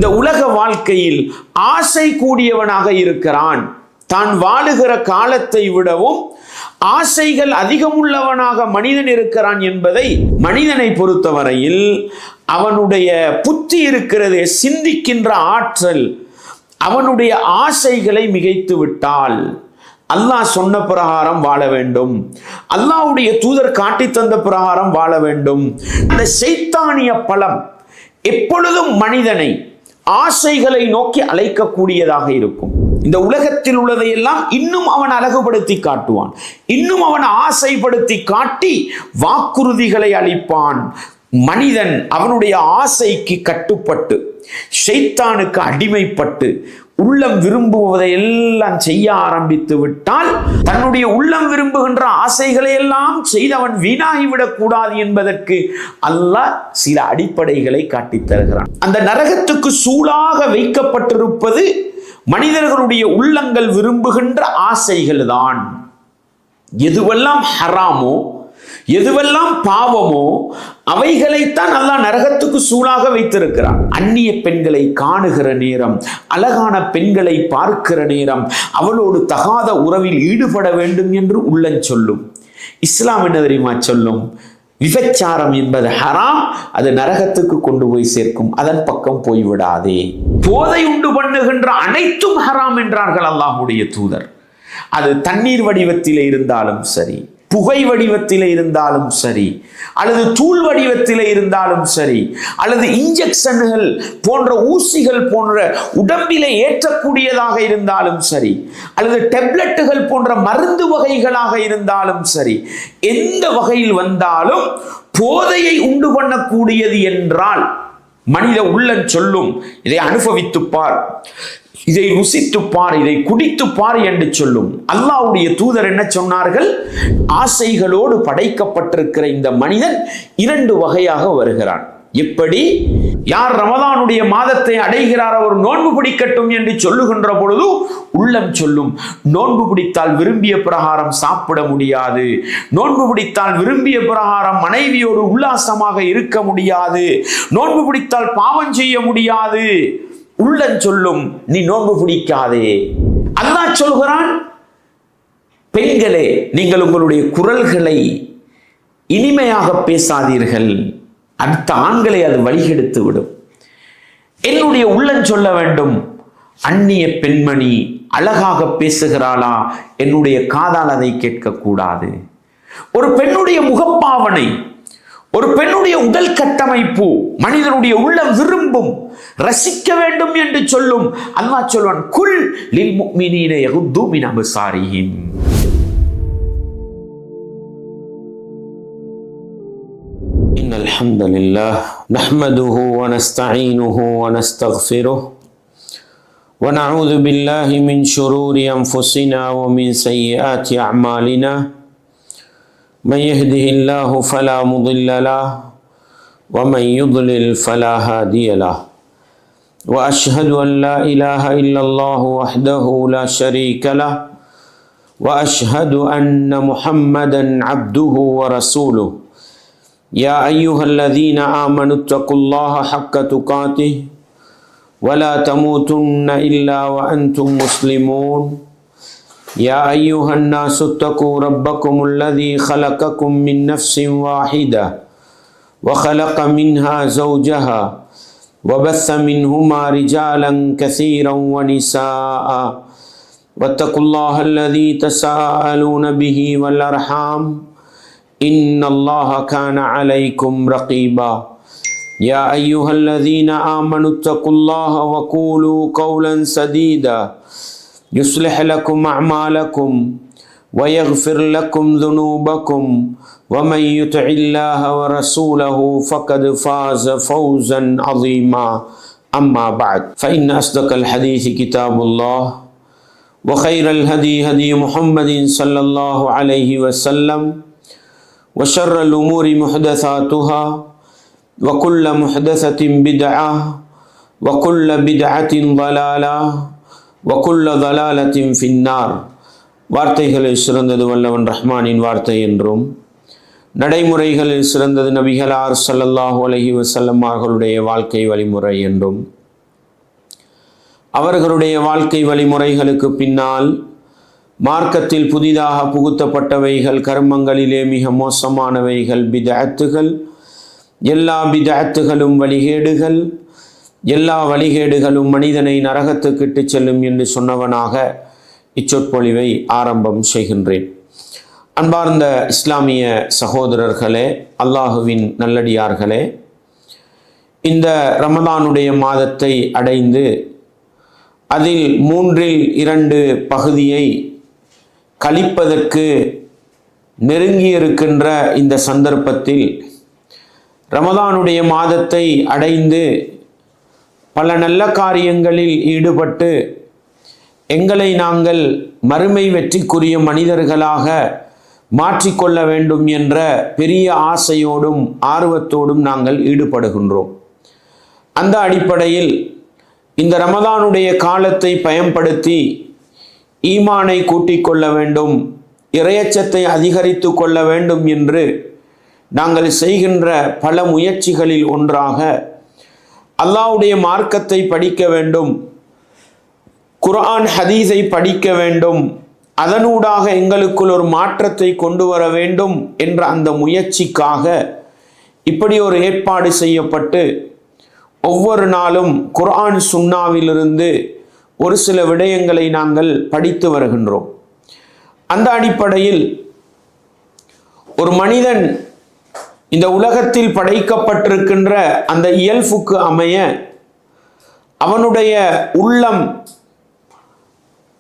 இந்த உலக வாழ்க்கையில் ஆசை கூடியவனாக இருக்கிறான். தான் வாழுகிற காலத்தை விடவும் ஆசைகள் அதிகமுள்ளவனாக மனிதன் இருக்கிறான் என்பதை மனிதனை பொறுத்தவரையில் அவனுடைய புத்தி இருக்கிறது, சிந்திக்கின்ற ஆற்றல் அவனுடைய ஆசைகளை மிகைத்து விட்டால் அல்லாஹ் சொன்ன பிரகாரம் வாழ வேண்டும், அல்லாஹ்வுடைய தூதர் காட்டி தந்த பிரகாரம் வாழ வேண்டும். அந்த சைத்தானிய பலம் எப்பொழுதும் மனிதனை ஆசைகளை நோக்கி அழைக்கக்கூடியதாக இருக்கும். இந்த உலகத்தில் உள்ளதையெல்லாம் இன்னும் அவன் அழகுபடுத்தி காட்டுவான், இன்னும் அவன் ஆசைப்படுத்தி காட்டி வாக்குறுதிகளை அளிப்பான். மனிதன் அவனுடைய ஆசைக்கு கட்டுப்பட்டு ஷைத்தானுக்கு அடிமைப்பட்டு உள்ளம் விரும்புவதை எல்லாம் செய்ய ஆரம்பித்து விட்டால் தன்னுடைய உள்ளம் விரும்புகின்ற ஆசைகளை எல்லாம் செய்தவன் வீணாகிவிடக் கூடாது என்பதற்கு அல்லாஹ் சில அடிப்படைகளை காட்டித் தருகிறான். அந்த நரகத்துக்கு சூழாக வைக்கப்பட்டிருப்பது மனிதர்களுடைய உள்ளங்கள் விரும்புகின்ற ஆசைகள் தான். எதுவெல்லாம் ஹராமோ, எதுவெல்லாம் பாவமோ அவைகளைத்தான் அல்லாஹ் நரகத்துக்கு சூழாக வைத்திருக்கிறான். அந்நிய பெண்களை காணுகிற நேரம், அழகான பெண்களை பார்க்கிற நேரம் அவளோடு தகாத உறவில் ஈடுபட வேண்டும் என்று உள்ளம் சொல்லும். இஸ்லாம் என்ன தெரியுமா சொல்லும்? விபச்சாரம் என்பது ஹராம், அது நரகத்துக்கு கொண்டு போய் சேர்க்கும், அதன் பக்கம் போய்விடாதே. போதை உண்டு பண்ணுகின்ற அனைத்தும் ஹராம் என்றார்கள் அல்லாஹ்வுடைய தூதர். அது தண்ணீர் வடிவத்தில் இருந்தாலும் சரி, புகை வடிவத்தில் இருந்தாலும் சரி, அல்லது தூள் வடிவத்தில் இருந்தாலும் சரி, அல்லது இன்ஜெக்ஷன்கள் போன்ற ஊசிகள் போன்ற உடம்பிலே ஏற்றக்கூடியதாக இருந்தாலும் சரி, அல்லது டெப்லெட்டுகள் போன்ற மருந்து வகைகளாக இருந்தாலும் சரி, எந்த வகையில் வந்தாலும் போதையை உண்டு பண்ணக்கூடியது என்றால் மனித உள்ளம் சொல்லும், இதை அனுபவித்துப்பார், இதை ருசித்துப்பார், இதை குடித்துப்பார் என்று சொல்லும். அல்லாஹ்வுடைய தூதர் என்ன சொன்னார்கள்? ஆசைகளோடு படைக்கப்பட்டிருக்கிற இந்த மனிதன் இரண்டு வகையாக வருகிறான். எப்படி? யார் ரமதானுடைய மாதத்தை அடைகிறார் அவர் நோன்பு பிடிக்கட்டும் என்று சொல்லுகின்ற பொழுது உள்ளம் சொல்லும், நோன்பு பிடித்தால் விரும்பிய பிரகாரம் சாப்பிட முடியாது, நோன்பு பிடித்தால் விரும்பிய பிரகாரம் மனைவியோடு உல்லாசமாக இருக்க முடியாது, நோன்பு பிடித்தால் பாவம் செய்ய முடியாது. உள்ளம் சொல்லும், நீ நோன்பு பிடிக்காதே. அல்லாஹ் சொல்கிறான், பெண்களே நீங்கள் உங்களுடைய குரல்களை இனிமையாக பேசாதீர்கள், அடுத்த ஆண்களை அது வழிகெடுத்து விடும். என்னுடைய உள்ளம் சொல்ல வேண்டும், அந்நிய பெண்மணி அழகாக பேசுகிறாளா, என்னுடைய காதால் அதை கேட்கக்கூடாது. ஒரு பெண்ணுடைய முகப்பாவனை, ஒரு பெண்ணுடைய உடல் கட்டமைப்பு மனிதனுடைய உள்ளம் விரும்பும், ரசிக்க வேண்டும் என்று சொல்லும். அல்லாஹ் சொல்வான், குல் லில் முஃமினீன யகுது மின் அப்சாரிஹிம். இன்னல் ஹம்தலில்லாஹ் நஹ்மதுஹு வ நஸ்தஈனுஹு வ நஸ்தக்ஃபிருஹு வ நஊது பில்லாஹி மின் ஷுரூரி அன்ஃபுஸினா வ மின் ஸய்யிஆத்தி அஅமாலினா. من يهده الله فلا مضل له ومن يضلل فلا هادي له وأشهد أن لا إله إلا الله وحده لا شريك له وأشهد أن محمدا عبده ورسوله. يا أيها الذين آمنوا اتقوا الله حق تقاته ولا تموتن إلا وأنتم مسلمون. يا أيها الناس اتقوا ربكم الذي خلقكم من نفس واحدة وخلق منها زوجها وبث منهما رجالا كثيرا ونساء واتقوا الله الذي تساءلون به والأرحام إن الله كان عليكم رقيبا. يا أيها الذين آمنوا اتقوا الله وقولوا قولا سديدا يصلح لكم أعمالكم ويغفر لكم ذنوبكم ومن يطع الله ورسوله فقد فاز فوزا عظيما. أما بعد فإن أصدق الحديث كتاب الله وخير الهدي هدي محمد صلى الله عليه وسلم وشر الأمور محدثاتها وكل محدثة بدعة وكل بدعة ضلالة وكل ضلالة في النار. வார்த்தைகளில் சிறந்தது வல்லவன் ரஹ்மானின் வார்த்தை என்றும், நடைமுறைகளில் சிறந்தது நபிகளார் ஸல்லல்லாஹு அலைஹி வஸல்லம் அவர்களுடைய வாழ்க்கை வழிமுறை என்றும், அவர்களுடைய வாழ்க்கை வழிமுறைகளுக்கு பின்னால் மார்க்கத்தில் புதிதாக புகுத்தப்பட்டவைகள், கர்மங்களிலே மிக மோசமானவைகள் பிதஅத்துகள். எல்லா பிதஅத்துகளும் வழிகேடுகள், எல்லா வழிகேடுகளும் மனிதனை நரகத்துக்கு இட்டுச் செல்லும் என்று சொன்னவனாக இச்சொற்பொழிவை ஆரம்பம் செய்கின்றேன். அன்பார்ந்த இஸ்லாமிய சகோதரர்களே, அல்லாஹுவின் நல்லடியார்களே, இந்த ரமதானுடைய மாதத்தை அடைந்து அதில் 2/3 பகுதியை கழிப்பதற்கு நெருங்கியிருக்கின்ற இந்த சந்தர்ப்பத்தில் ரமதானுடைய மாதத்தை அடைந்து பல நல்ல காரியங்களில் ஈடுபட்டு எங்களை நாங்கள் மறுமை வெற்றிக்குரிய மனிதர்களாக மாற்றிக்கொள்ள வேண்டும் என்ற பெரிய ஆசையோடும் ஆர்வத்தோடும் நாங்கள் ஈடுபடுகின்றோம். அந்த அடிப்படையில் இந்த ரமதானுடைய காலத்தை பயன்படுத்தி ஈமானை கூட்டிக் கொள்ள வேண்டும், இறையச்சத்தை அதிகரித்து கொள்ள வேண்டும் என்று நாங்கள் செய்கின்ற பல முயற்சிகளில் ஒன்றாக அல்லாஹ்வுடைய மார்க்கத்தை படிக்க வேண்டும், குர்ஆன் ஹதீஸை படிக்க வேண்டும், அதனூடாக எங்களுக்குள் ஒரு மாற்றத்தை கொண்டு வர வேண்டும் என்ற அந்த முயற்சிக்காக இப்படி ஒரு ஏற்பாடு செய்யப்பட்டு ஒவ்வொரு நாளும் குர்ஆன் சுன்னாவிலிருந்து ஒரு சில விடயங்களை நாங்கள் படித்து வருகின்றோம். அந்த அடிப்படையில் ஒரு மனிதன் இந்த உலகத்தில் படைக்கப்பட்டிருக்கின்ற அந்த இயல்புக்கு அமைய அவனுடைய உள்ளம்,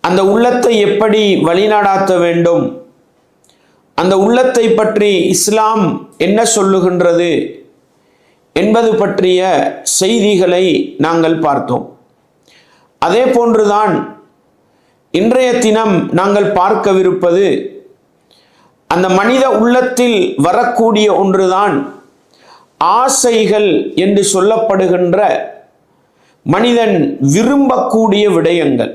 அந்த உள்ளத்தை எப்படி வழிநடாத்த வேண்டும், அந்த உள்ளத்தை பற்றி இஸ்லாம் என்ன சொல்லுகின்றது என்பது பற்றிய செய்திகளை நாங்கள் பார்த்தோம். அதே போன்றுதான் இன்றைய தினம் நாங்கள் பார்க்கவிருப்பது அந்த மனித உள்ளத்தில் வரக்கூடிய ஒன்றுதான் ஆசைகள் என்று சொல்லப்படுகின்ற மனிதன் விரும்பக்கூடிய விடயங்கள்.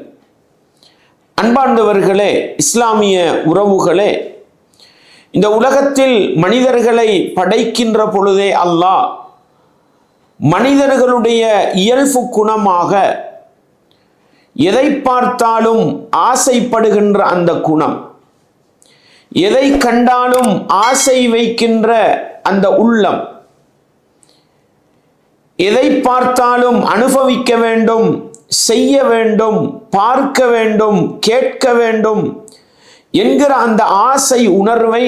அன்பார்ந்தவர்களே, இஸ்லாமிய உறவுகளே, இந்த உலகத்தில் மனிதர்களை படைக்கின்ற பொழுதே அல்லாஹ் மனிதர்களுடைய இயல்பு குணமாக எதை பார்த்தாலும் ஆசைப்படுகின்ற அந்த குணம், எதை கண்டாலும் ஆசை வைக்கின்ற அந்த உள்ளம், எதை பார்த்தாலும் அனுபவிக்க வேண்டும், செய்ய வேண்டும், பார்க்க வேண்டும், கேட்க வேண்டும் என்கிற அந்த ஆசை உணர்வை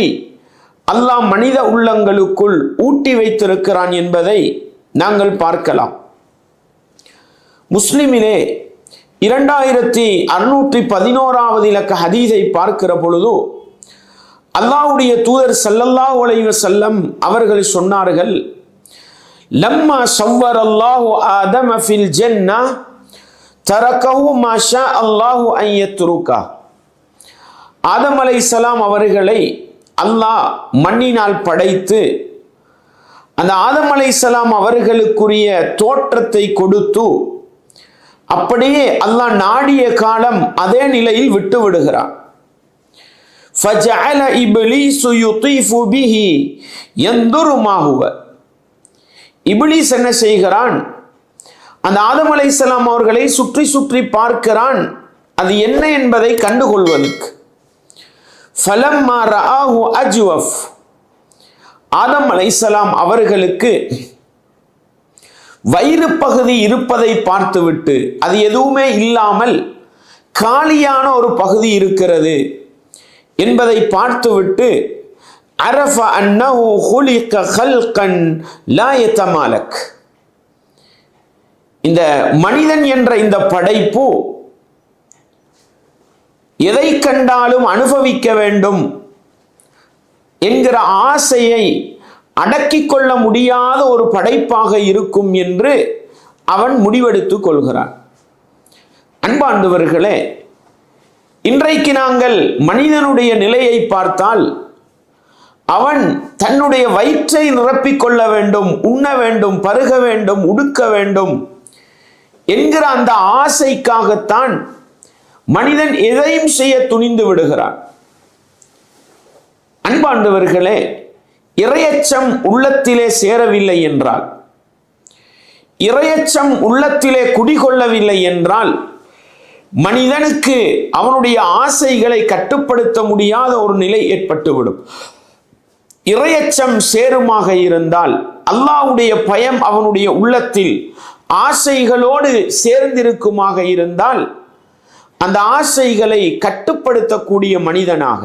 அல்லாஹ் மனித உள்ளங்களுக்குள் ஊட்டி வைத்திருக்கிறான் என்பதை நாங்கள் பார்க்கலாம். முஸ்லிமிலே 2611 இலக்க ஹதீஸை பார்க்கிற பொழுது அல்லாஹ்வுடைய தூதர் ஸல்லல்லாஹு அலைஹி வஸல்லம் அவர்கள் சொன்னார்கள், லம்மா ஸவ்வரல்லாஹு ஆதம ஃபில் ஜன்னah தரகஹு மா ஷா அல்லாஹு அன் யத்ருகா. ஆதம் அலைஹிஸ்ஸலாம் அவர்களை அல்லாஹ் மண்ணினால் படைத்து அந்த ஆதம் அலைஹிஸ்ஸலாம் அவர்களுக்குரிய தோற்றத்தை கொடுத்து அப்படியே அல்லாஹ் நாடிய காலம் அதே நிலையில் விட்டு விடுகிறான். ஃபஜஅல இப்லீஸ் யுதீஃபு பிஹி யன்துரு மா ஹுவ. இப்லீஸ் என்ன செய்கிறான்? அந்த ஆதம் அலைஹிஸ்ஸலாம் அவர்களை சுற்றி சுற்றி பார்க்கிறான், அது என்ன என்பதை கண்டுகொள்வதற்கு. ஃபலம்மா ரஆஹு அஜ்வஃப். ஆதம் அலைஹிஸ்ஸலாம் அவர்களுக்கு வயிறு பகுதி இருப்பதை பார்த்துவிட்டு, அது எதுவுமே இல்லாமல் காலியான ஒரு பகுதி இருக்கிறது என்பதை பார்த்துவிட்டு, அரஃப அன்னஹு குலிக கல்கன் லா யதமாலக். இந்த மனிதன் என்ற இந்த படைப்பு எதை கண்டாலும் அனுபவிக்க வேண்டும் என்கிற ஆசையை அடக்கிக் கொள்ள முடியாத ஒரு படைப்பாக இருக்கும் என்று அவன் முடிவெடுத்துக் கொள்கிறான். அன்பார்ந்தவர்களே, இன்றைக்கு நாங்கள் மனிதனுடைய நிலையை பார்த்தால் அவன் தன்னுடைய வயிற்றை நிரப்பிக் கொள்ள வேண்டும், உண்ண வேண்டும், பருக வேண்டும், உடுக்க வேண்டும் என்கிற அந்த ஆசைக்காகத்தான் மனிதன் எதையும் செய்ய துணிந்து விடுகிறான். அன்பார்ந்தவர்களே, இறையச்சம் உள்ளத்திலே சேரவில்லை என்றால், இறையச்சம் உள்ளத்திலே குடிகொள்ளவில்லை என்றால் மனிதனுக்கு அவனுடைய ஆசைகளை கட்டுப்படுத்த முடியாத ஒரு நிலை ஏற்பட்டுவிடும். இறையச்சம் சேருமாக இருந்தால், அல்லாஹ்வுடைய பயம் அவனுடைய உள்ளத்தில் ஆசைகளோடு சேர்ந்திருக்குமாக இருந்தால், அந்த ஆசைகளை கட்டுப்படுத்தக்கூடிய மனிதனாக,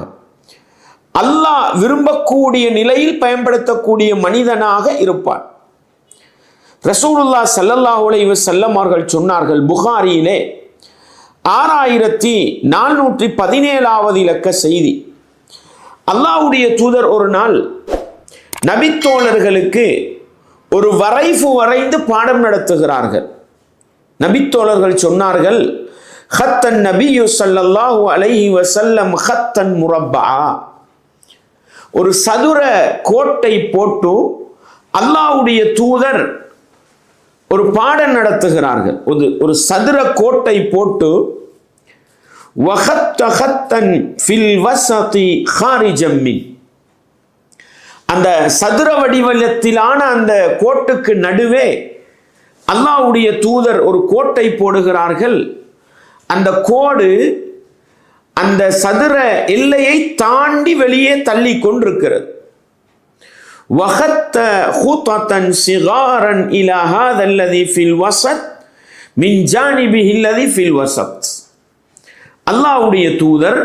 அல்லாஹ் விரும்பக்கூடிய நிலையில் பயன்படுத்தக்கூடிய மனிதனாக இருப்பான். ரசூலுல்லாஹ் ஸல்லல்லாஹு அலைஹி வஸல்லம் அவர்கள் சொன்னார்கள், புகாரியிலே 6417வது இலக்க செய்தி. அல்லாஹ்வுடைய தூதர் ஒரு நாள் நபித்தோழர்களுக்கு ஒரு வரைஃபு வரைந்து பாடம் நடத்துகிறார்கள். நபித்தோழர்கள் சொன்னார்கள், ஹத்தன் நபியு ஸல்லல்லாஹு அலைஹி வஸல்லம் ஹத்தன் முரப்பா. ஒரு சதுர கோட்டை போட்டு அல்லாஹ்வுடைய தூதர் ஒரு பாடம் நடத்துகிறார்கள். ஒரு சதுர கோட்டை போட்டு வஹத்த ஹத்தன் ஃபில் வஸதி ஹாரிஜம் மின், அந்த சதுர வடிவத்திலான அந்த கோட்டுக்கு நடுவே அல்லாஹ்வுடைய தூதர் ஒரு கோட்டை போடுகிறார்கள். அந்த கோடு அந்த சதுர எல்லையை தாண்டி வெளியே தள்ளி கொண்டிருக்கிறது. வஹத்த ஹுதத்தன் சிகாரன் இலா ஹாதல்லதி ஃபில் வஸத் மின் ஜானிபிஹி அல்லதி ஃபில் வஸத். அல்லாஹ்வுடைய தூதர்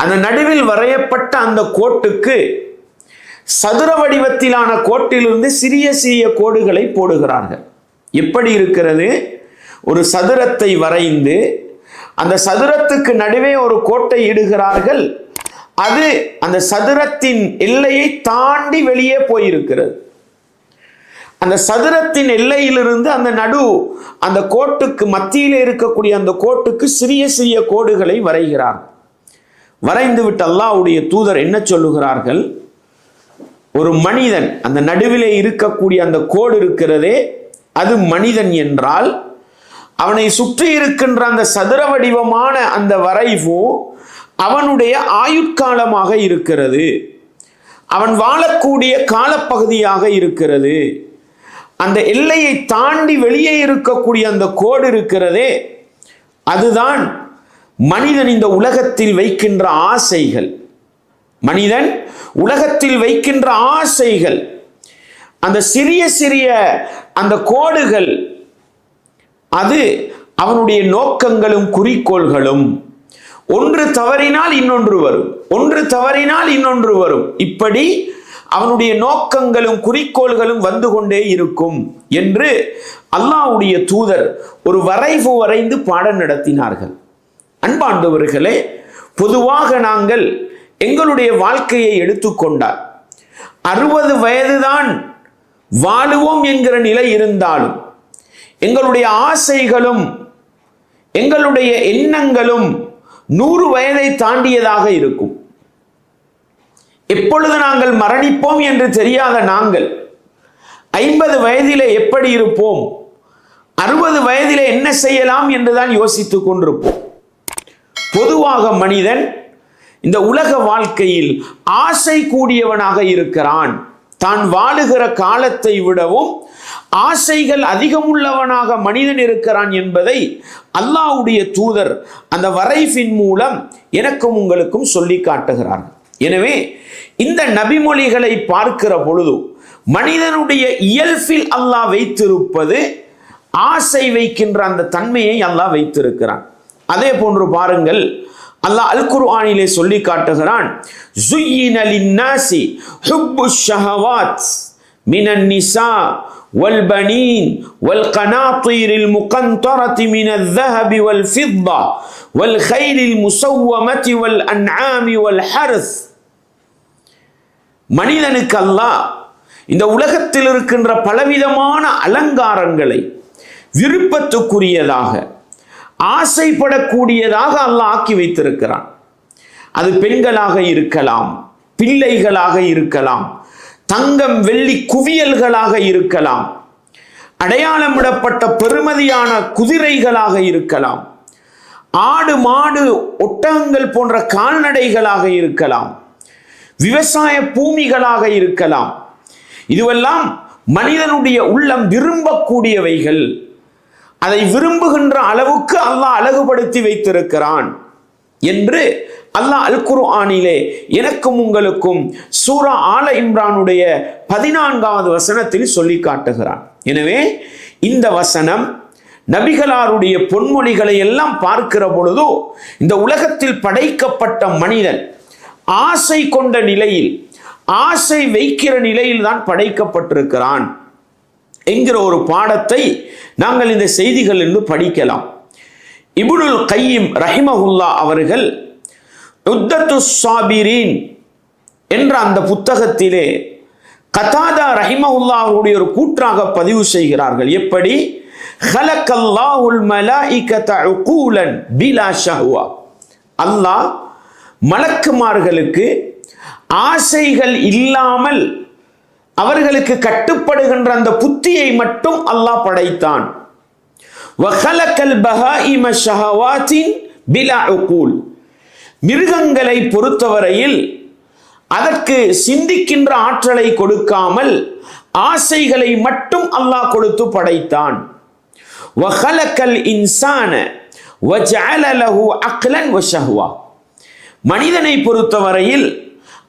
அந்த நடுவில் வரையப்பட்ட அந்த கோட்டுக்கு சதுர வடிவத்திலான கோட்டிலிருந்து சிறிய சிறிய கோடுகளை போடுகிறார்கள். எப்படி இருக்கிறது? ஒரு சதுரத்தை வரைந்து அந்த சதுரத்துக்கு நடுவே ஒரு கோட்டை இடுகிறார்கள். அது அந்த சதுரத்தின் எல்லையை தாண்டி வெளியே போயிருக்கிறது. அந்த சதுரத்தின் எல்லையிலிருந்து அந்த கோட்டுக்கு மத்தியில் இருக்கக்கூடிய அந்த கோட்டுக்கு சிறிய சிறிய கோடுகளை வரைகிறார். வரைந்து விட்டு அல்லாஹ்வுடைய தூதர் என்ன சொல்லுகிறார்கள்? ஒரு மனிதன், அந்த நடுவிலே இருக்கக்கூடிய அந்த கோடு இருக்கிறதே, அது மனிதன் என்றால், அவனை சுற்றி இருக்கின்ற அந்த சதுர வடிவமான அந்த வரைவு அவனுடைய ஆயுட்காலமாக இருக்கிறது, அவன் வாழக்கூடிய காலப்பகுதியாக இருக்கிறது. அந்த எல்லையை தாண்டி வெளியே இருக்கக்கூடிய அந்த கோடு இருக்கிறதே, அதுதான் மனிதன் இந்த உலகத்தில் வைக்கின்ற ஆசைகள். மனிதன் உலகத்தில் வைக்கின்ற ஆசைகள், அந்த சிறிய சிறிய அந்த கோடுகள், அது அவனுடைய நோக்கங்களும் குறிக்கோள்களும். ஒன்று தவறினால் இன்னொன்று வரும், ஒன்று தவறினால் இன்னொன்று வரும். இப்படி அவனுடைய நோக்கங்களும் குறிக்கோள்களும் வந்து கொண்டே இருக்கும் என்று அல்லாஹ்வுடைய தூதர் ஒரு வரைவு வரைந்து பாடம் நடத்தினார்கள். அன்பாண்டவர்களே, பொதுவாக நாங்கள் எங்களுடைய வாழ்க்கையை எடுத்துக்கொண்டால் 60 வயதுதான் வாழுவோம் என்கிற நிலை இருந்தாலும், எங்களுடைய ஆசைகளும் எங்களுடைய எண்ணங்களும் 100 வயதை தாண்டியதாக இருக்கும். எப்பொழுது நாங்கள் மரணிப்போம் என்று தெரியாத நாங்கள் 50 வயதிலே எப்படி இருப்போம், 60 வயதிலே என்ன செய்யலாம் என்றுதான் யோசித்துக் கொண்டிருப்போம். பொதுவாக மனிதன் இந்த உலக வாழ்க்கையில் ஆசை கூடியவனாக இருக்கிறான். தான் வாழுகிற காலத்தை விடவும் ஆசைகள் அதிகமுள்ளவனாக மனிதன் இருக்கிறான் என்பதை அல்லாஹ்வுடைய தூதர் அந்த வரைஃபின் மூலம் எனக்கும் உங்களுக்கும் சொல்லி காட்டுகிறார்கள். எனவே இந்த நபிமொழிகளை பார்க்கிற பொழுது மனிதனுடைய இயல்பில் அல்லாஹ் வைத்திருப்பது ஆசை வைக்கின்ற அந்த தன்மையை அல்லாஹ் வைத்திருக்கிறான். அதே போன்று பாருங்கள், அல்லாஹ் அல் குர்ஆனிலே சொல்லி காட்டுகிறான், ஸுய்யின லின்னாஸி ஹுப்புஷ் ஷஹவாத் மினன் நிஸா வல் பனீன் வல் கனாத்தீரில் முகந்தரதி மினல் ذهب والفضة والخيل المسومة والأنعام والحرث. மனிதனுக்கு அல்லாஹ் இந்த உலகத்தில் இருக்கின்ற பலவிதமான அலங்காரங்களை விருப்பத்துக்குரியதாக, ஆசைப்படக்கூடியதாக அல்லாஹ் ஆக்கி வைத்திருக்கிறான். அது பெண்களாக இருக்கலாம், பிள்ளைகளாக இருக்கலாம், தங்கம் வெள்ளி குவியல்களாக இருக்கலாம், அடையாளமிடப்பட்ட பெருமதியான குதிரைகளாக இருக்கலாம், ஆடு மாடு ஒட்டகங்கள் போன்ற கால்நடைகளாக இருக்கலாம், விவசாய பூமிகளாக இருக்கலாம். இதுவெல்லாம் மனிதனுடைய உள்ளம் விரும்பக்கூடியவைகள், அதை விரும்புகின்ற அளவுக்கு அல்லாஹ் அழகுபடுத்தி வைத்திருக்கிறான் என்று அல்லாஹ் அல் குர்ஆனிலே எனக்கும் உங்களுக்கும் சூரா ஆல இம்ரானுடைய 14வது வசனத்தில் சொல்லி காட்டுகிறான். எனவே இந்த வசனம் நபிகளாருடைய பொன்மொழிகளை எல்லாம் பார்க்கிற பொழுது இந்த உலகத்தில் படைக்கப்பட்ட மனிதன் ஆசை கொண்ட நிலையில், ஆசை வைக்கிற நிலையில் தான் படைக்கப்பட்டிருக்கிறான் என்கிற ஒரு பாடத்தை நாங்கள் இந்த செய்திகள் என்று படிக்கலாம். இப்னுல் கையிம் ரஹிமஹுல்லா அவர்கள் உத்தத்துஸ் சாபிரீன் என்ற அந்த புத்தகத்திலே கதாதா ரஹிமஹுல்லாஹுடைய ஒரு கூற்றாக பதிவு செய்கிறார்கள். எப்படி? ஹலக்கல்லாஹுல் மலாயிகத உகூலன் பிலா ஷஹ்வா. அல்லாஹ் மலக்குமார்களுக்கு ஆசைகள் இல்லாமல் அவர்களுக்கு கட்டுப்படுகின்ற அந்த புத்தியை மட்டும் அல்லாஹ் படைத்தான். வஹலக்கல் பஹாயிம ஷஹவாத்தின் பிலா உகூல். மிருகங்களை பொறுத்தவரையில் அதற்கு சிந்திக்கின்ற ஆற்றலை கொடுக்காமல் ஆசைகளை மட்டும் அல்லாஹ் கொடுத்து படைத்தான். வஹலக்கல் இன்சான வஜஅல லஹு அக்லன் வஷஹ்வா. மனிதனை பொறுத்தவரையில்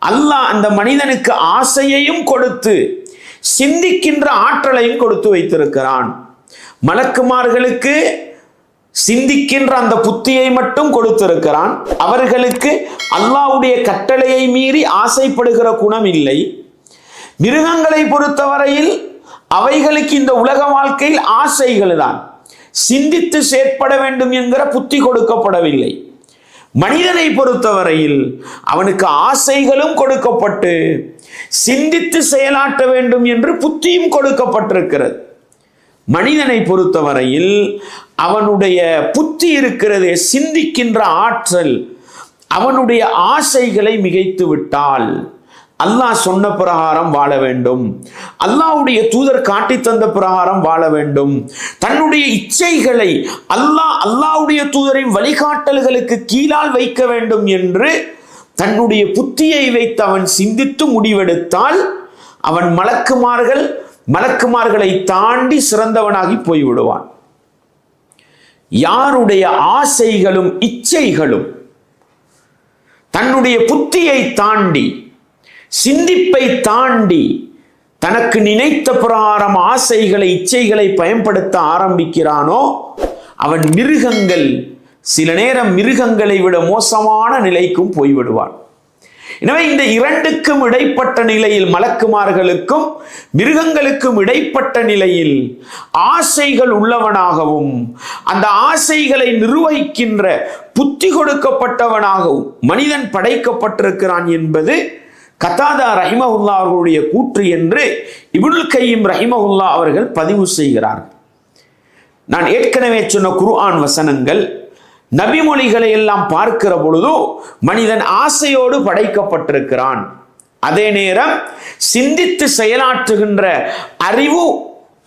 அல்லாஹ் அந்த மனிதனுக்கு ஆசையையும் கொடுத்து சிந்திக்கின்ற ஆற்றலையும் கொடுத்து வைத்திருக்கிறான். மலக்குமார்களுக்கு சிந்திக்கின்ற அந்த புத்தியை மட்டும் கொடுத்திருக்கிறான். அவர்களுக்கு அல்லாஹ்வுடைய கட்டளையை மீறி ஆசைப்படுகிற குணம் இல்லை. மிருகங்களை பொறுத்தவரையில் அவைகளுக்கு இந்த உலக வாழ்க்கையில் ஆசைகள் தான், சிந்தித்து செயற்பட வேண்டும் என்கிற புத்தி கொடுக்கப்படவில்லை. மனிதனை பொறுத்தவரையில் அவனுக்கு ஆசைகளும் கொடுக்கப்பட்டு சிந்தித்து செயலாற்ற வேண்டும் என்று புத்தியும் கொடுக்கப்பட்டிருக்கிறது. மனிதனை பொறுத்தவரையில் அவனுடைய புத்தி இருக்கிறது, சிந்திக்கின்ற ஆற்றல், அவனுடைய ஆசைகளை மிகைத்து விட்டால் அல்லாஹ் சொன்ன பிரகாரம் வாழ வேண்டும், அல்லாஹ்வுடைய தூதர் காட்டி தந்த பிரகாரம் வாழ வேண்டும், தன்னுடைய இச்சைகளை அல்லாஹ்வுடைய தூதரின் வழிகாட்டல்களுக்கு கீழால் வைக்க வேண்டும் என்று தன்னுடைய புத்தியை வைத்து அவன் சிந்தித்து முடிவெடுத்தால் அவன் மலக்குமார்களை தாண்டி சிறந்தவனாகி போய்விடுவான். யாருடைய ஆசைகளும் இச்சைகளும் தன்னுடைய புத்தியை தாண்டி, சிந்திப்பை தாண்டி தனக்கு நினைத்த பிரகாரம் ஆசைகளை இச்சைகளை பயன்படுத்த ஆரம்பிக்கிறானோ அவன் சில நேரம் மிருகங்களை விட மோசமான நிலைக்கும் போய்விடுவான். எனவே இந்த இரண்டுக்கும் இடைப்பட்ட நிலையில், மலக்குமார்களுக்கும் மிருகங்களுக்கும் இடைப்பட்ட நிலையில் ஆசைகள் உள்ளவனாகவும் அந்த ஆசைகளை நிர்வகிக்கின்ற புத்தி கொடுக்கப்பட்டவனாகவும் மனிதன் படைக்கப்பட்டிருக்கிறான் என்பது கதாதா ரஹிமஹுல்லா அவர்களுடைய கூற்று என்று இப்னுல் கையிம் ரஹிமஹுல்லா அவர்கள் பதிவு செய்கிறார்கள். நான் ஏற்கனவே சொன்ன குர்ஆன் வசனங்கள், நபிமொழிகளை எல்லாம் பார்க்கிற பொழுது மனிதன் ஆசையோடு படைக்கப்பட்டிருக்கிறான். அதே நேரம் சிந்தித்து செயலாற்றுகின்ற அறிவு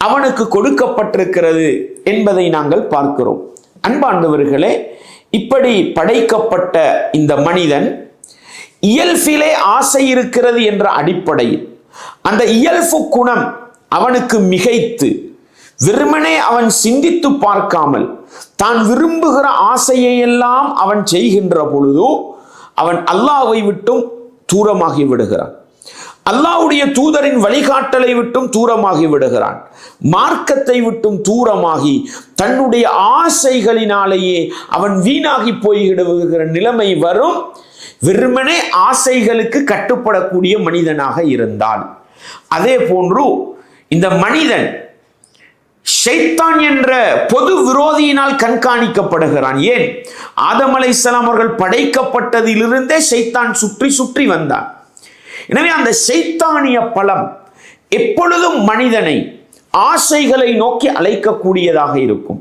அவனுக்கு கொடுக்கப்பட்டிருக்கிறது என்பதை நாங்கள் பார்க்கிறோம். அன்பார்ந்தவர்களே, இப்படி படைக்கப்பட்ட இந்த மனிதன் இயல்பிலே ஆசை இருக்கிறது என்ற அடிப்படையில் அந்த இயல்பு குணம் அவனுக்கு மிகைத்து வெறுமனே அவன் சிந்தித்து பார்க்காமல் தான் விரும்புகிற ஆசையை எல்லாம் அவன் செய்கின்ற பொழுது அவன் அல்லாஹ்வை விட்டும் தூரமாகி விடுகிறான், அல்லாஹ்வுடைய தூதரின் வழிகாட்டலை விட்டும் தூரமாகி விடுகிறான், மார்க்கத்தை விட்டும் தூரமாகி தன்னுடைய ஆசைகளினாலேயே அவன் வீணாகி போய்விடுகிற நிலைமை வரும். வெறுமனே ஆசைகளுக்கு கட்டுப்படக்கூடிய மனிதனாக இருந்தால், அதே போன்று இந்த மனிதன் ஷைத்தான் என்ற பொது விரோதியினால் கண்காணிக்கப்படுகிறான். ஏன்? ஆதம் அலைஹிஸ்ஸலாம் அவர்கள் படைக்கப்பட்டதிலிருந்தே ஷைத்தான் சுற்றி சுற்றி வந்தான். எனவே அந்த ஷைத்தானிய பலம் எப்பொழுதும் மனிதனை ஆசைகளை நோக்கி அழைக்கக்கூடியதாக இருக்கும்.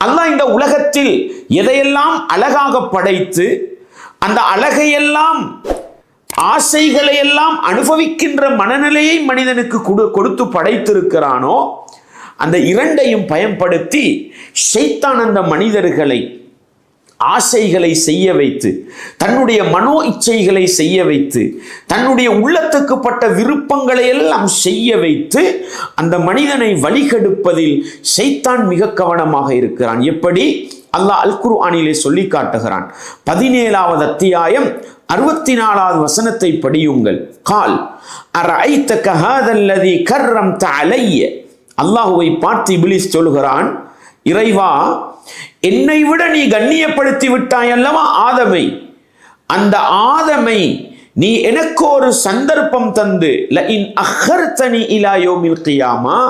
அல்லாஹ் இந்த உலகத்தில் எதையெல்லாம் அழகாக படைத்து அந்த அழகையெல்லாம் ஆசைகளையெல்லாம் அனுபவிக்கின்ற மனநிலையை மனிதனுக்கு கொடுத்து படைத்திருக்கிறானோ அந்த இரண்டையும் பயன்படுத்தி ஷைத்தான் அந்த மனிதர்களை ஆசைகளை செய்ய வைத்து, தன்னுடைய மனோ இச்சைகளை செய்ய வைத்து, தன்னுடைய உள்ளத்துக்கு பட்ட விருப்பங்களை எல்லாம் செய்ய வைத்து அந்த மனிதனை வழிகெடுப்பதில் ஷைத்தான் மிக கவனமாக இருக்கிறான். எப்படி? அல்லாஹ் அல் குர்ஆனிலே சொல்லி காட்டுகிறான். 17வது அத்தியாயம் 64வது வசனத்தை படியுங்கள். கால் அரஐதக ஹாதல்லதி கர்ரம்த அலைய. அல்லாஹ்வை பார்த்து இப்லீஸ் சொல்கிறான், இறைவா, என்னை விட நீ கண்ணியப்படுத்தி விட்டாய் அல்லவா ஆதமை, அந்த ஆதமை நீ எனக்கு ஒரு சந்தர்ப்பம் தந்து லஇன் அஹர்தனி இலா யௌமில் கியாமா,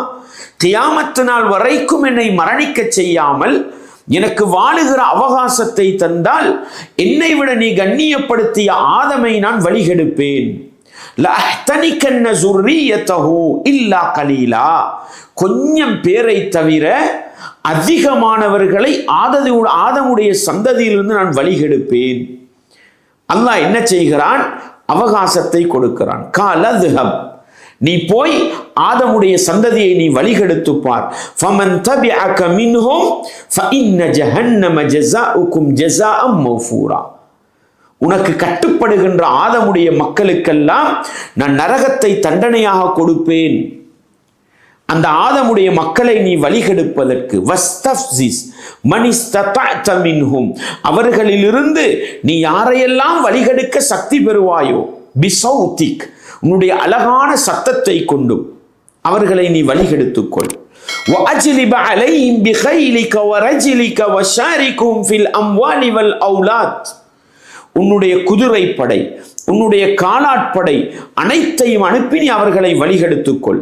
கியாமத் நாள் வரைக்கும் என்னை மரணிக்க செய்யாமல் எனக்கு வாழுகிற அவகாசத்தை தந்தால் என்னை விட நீ கண்ணியப்படுத்திய ஆதமை நான் வழிகெடுப்பேன். லஅஹ்தனிகன்ன ஸுர்ரியதஹு இல்லா கலீலா, கொஞ்சம் பேரை தவிர அதிகமானவர்களை ஆதமுடைய சந்ததியிலிருந்து நான் வழிகெடுப்பேன். அல்லாஹ் என்ன செய்கிறான்? அவகாசத்தை கொடுக்கிறான். காலதுஹப், நீ போய் ஆதமுடைய சந்ததியை நீ வழிகெடுத்து பார். ஃபமன் தபிஅக மின்ஹும் ஃபஇன்ன ஜஹன்னம ஜஸாஉகும் ஜஸாஅம் மௌஃபூரா. உனக்கு கட்டுப்படுகின்ற ஆதமுடைய மக்களுக்கெல்லாம் நான் நரகத்தை தண்டனையாக கொடுப்பேன். அந்த ஆதமுடைய மக்களை நீ வழிகெடுப்பதற்கு வஸ்தஃப்ஸிஸ் மனிஸ்ததஅத மின்ஹும், அவர்களிலிருந்து நீ யாரையெல்லாம் வழிகெடுக்க சக்தி பெறுவாயோ, பிஸௌதிக், உன்னுடைய அழகான சத்தத்தை கொண்டு அவர்களை நீ வழிகெடுத்துக்கொள். வஅஜ்லிப அலைஹிம் பிகைலிக வரஜ்லிக வஷாரிகுஹும் ஃபில் அம்வாலி வல் அவுலாத், உன்னுடைய குதிரைப்படை, உன்னுடைய காலாட்படை அனைத்தையும் அனுப்பி நீ அவர்களை வழிகெடுத்துக்கொள்.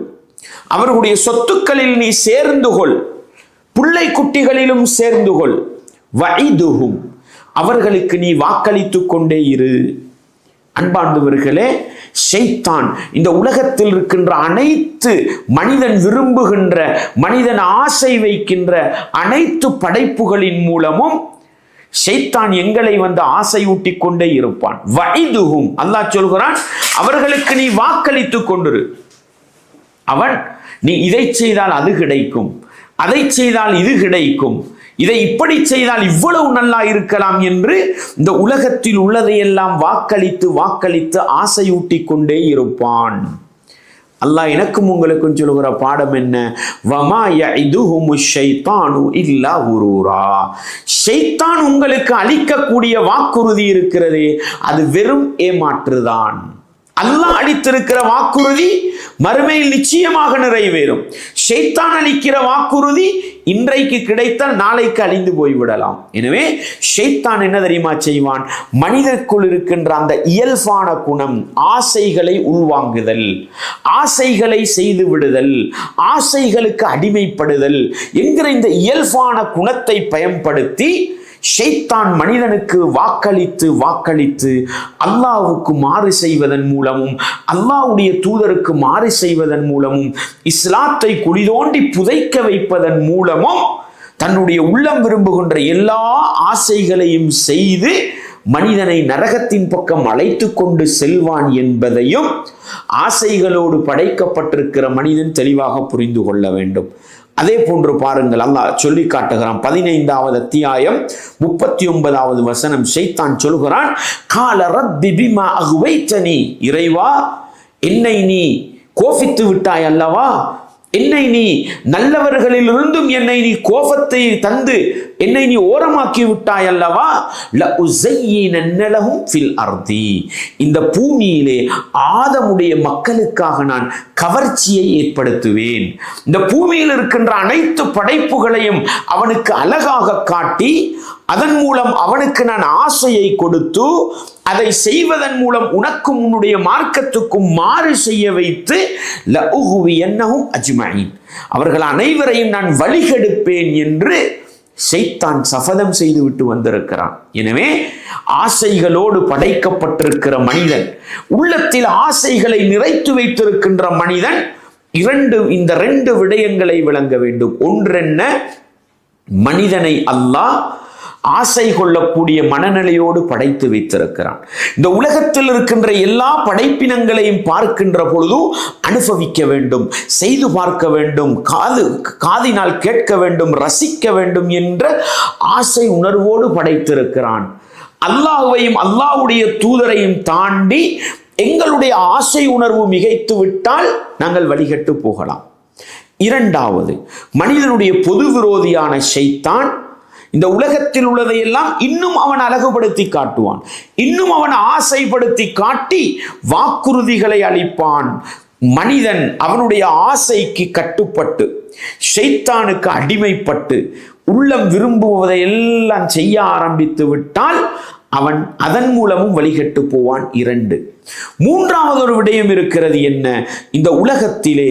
அவர்களுடைய சொத்துக்களில் நீ சேர்ந்து கொள், பிள்ளை குட்டிகளிலும் சேர்ந்து கொள். வஇதுஹும், அவர்களுக்கு நீ வாக்களித்துக் கொண்டே இரு. அன்பார்ந்தவர்களே, ஷைத்தான் இந்த உலகத்தில் இருக்கின்ற அனைத்து மனிதன் விரும்புகின்ற, மனிதன் ஆசை வைக்கின்ற அனைத்து படைப்புகளின் மூலமும் ஷைத்தான் எங்களை வந்து ஆசையூட்டி கொண்டே இருப்பான். வஇதுஹும், அல்லாஹ் சொல்கிறான், அவர்களுக்கு நீ வாக்களித்துக் கொண்டிரு. அவன், நீ இதை செய்தால் அது கிடைக்கும், அதை செய்தால் இது கிடைக்கும், இதை இப்படி செய்தால் இவ்வளவு நல்லா இருக்கலாம் என்று இந்த உலகத்தில் உள்ளதையெல்லாம் வாக்களித்து வாக்களித்து ஆசையூட்டி கொண்டே இருப்பான். அல்லாஹ் எனக்கும் உங்களுக்கும் சொல்லுகிற பாடம் என்ன? வமா யஇதுஹுமுஷ் ஷைத்தானு இல்லா குரூரா. ஷைத்தான் உங்களுக்கு அளிக்கக்கூடிய வாக்குறுதி இருக்கிறதே, அது வெறும் ஏமாற்றுதான். அல்லாஹ் அளித்திருக்கிற வாக்குறுதி மறுமையில் நிச்சயமாக நிறைவேறும். ஷைத்தான் அளிக்கிற வாக்குறுதி இன்றைக்கு கிடைத்தால் நாளைக்கு அழிந்து போய்விடலாம். எனவே ஷைத்தான் என்ன தெரியுமா செய்வான்? மனிதனுக்குள் இருக்கின்ற அந்த இயல்பான குணம், ஆசைகளை உள்வாங்குதல், ஆசைகளை செய்து விடுதல், ஆசைகளுக்கு அடிமைப்படுதல் என்கிற இந்த இயல்பான குணத்தை பயன்படுத்தி ஷைத்தான் மனிதனுக்கு வாக்களித்து வாக்களித்து அல்லாஹ்வுக்கு மாறு செய்வதன் மூலமும், அல்லாஹ்வுடைய தூதருக்கு மாறு செய்வதன் மூலமும், இஸ்லாத்தை குழிதோண்டி புதைக்க வைப்பதன் மூலமும் தன்னுடைய உள்ளம் விரும்புகின்ற எல்லா ஆசைகளையும் செய்து மனிதனை நரகத்தின் பக்கம் அழைத்து கொண்டு செல்வான் என்பதையும் ஆசைகளோடு படைக்கப்பட்டிருக்கிற மனிதன் தெளிவாக புரிந்து கொள்ள வேண்டும். அதே போன்று பாருங்கள், அல்லாஹ் சொல்லி காட்டுகிறான். 15வது அத்தியாயம் 39வது வசனம். ஷைத்தான் சொல்கிறான், கால ரப்பி பிமா அக்வைதனி, இறைவா, என்னை நீ கோபித்து விட்டாய் அல்லவா, என்னை நீ நல்லவர்களிலிருந்தும் என்னை நீ கோபத்தை தந்து என்னை நீ ஓரமாக்கி விட்டாய் அல்லவா, லஉஸையினன்ன லஹும் ஃபில் அர்தி, இந்த பூமியிலே ஆதமுடைய மக்களுக்காக நான் கவர்ச்சியை ஏற்படுத்துவேன். இந்த பூமியில் இருக்கின்ற அனைத்து படைப்புகளையும் அவனுக்கு அழகாக காட்டி அதன் மூலம் அவனுக்கு நான் ஆசையை கொடுத்து அதை செய்வதன் மூலம் உனக்கும் உன்னுடைய மார்க்கத்துக்கும் மாறு செய்ய வைத்து லஉஹுவியன்னஹும் அஜ்மஈன், அவர்கள் அனைவரையும் நான் வழிகெடுப்பேன் என்று ஷைத்தான் சபதம் செய்து விட்டு வந்திருக்கிறான். எனவே ஆசைகளோடு படைக்கப்பட்டிருக்கிற மனிதன், உள்ளத்தில் ஆசைகளை நிறைத்து வைத்திருக்கின்ற மனிதன் இந்த ரெண்டு விடயங்களை விளங்க வேண்டும். ஒன்றென்ன? மனிதனை அல்லாஹ் ஆசை கொள்ளக்கூடிய மனநிலையோடு படைத்து வைத்திருக்கிறான். இந்த உலகத்தில் இருக்கின்ற எல்லா படைப்பினங்களையும் பார்க்கின்ற பொழுது அனுபவிக்க வேண்டும், செய்து பார்க்க வேண்டும், காதினால் கேட்க வேண்டும், ரசிக்க வேண்டும் என்ற ஆசை உணர்வோடு படைத்திருக்கிறான். அல்லாஹ்வையும் அல்லாஹ்வுடைய தூதரையும் தாண்டி எங்களுடைய ஆசை உணர்வு மிகைத்து விட்டால் நாங்கள் வழிகட்டு போகலாம். இரண்டாவது, மனிதனுடைய பொது விரோதியான ஷைத்தான் இந்த உலகத்தில் உள்ளதையெல்லாம் இன்னும் அவன் அழகுபடுத்தி காட்டுவான், இன்னும் அவன் ஆசைப்படுத்தி காட்டி வாக்குறுதிகளை அளிப்பான். மனிதன் அவனுடைய ஆசைக்கு கட்டுப்பட்டு ஷைத்தானுக்கு அடிமைப்பட்டு உள்ளம் விரும்புவதையெல்லாம் செய்ய ஆரம்பித்து விட்டால் அவன் அதன் மூலமும் வழிகட்டு போவான். 2. மூன்றாவது ஒரு விடயம் இருக்கிறது. என்ன? இந்த உலகத்திலே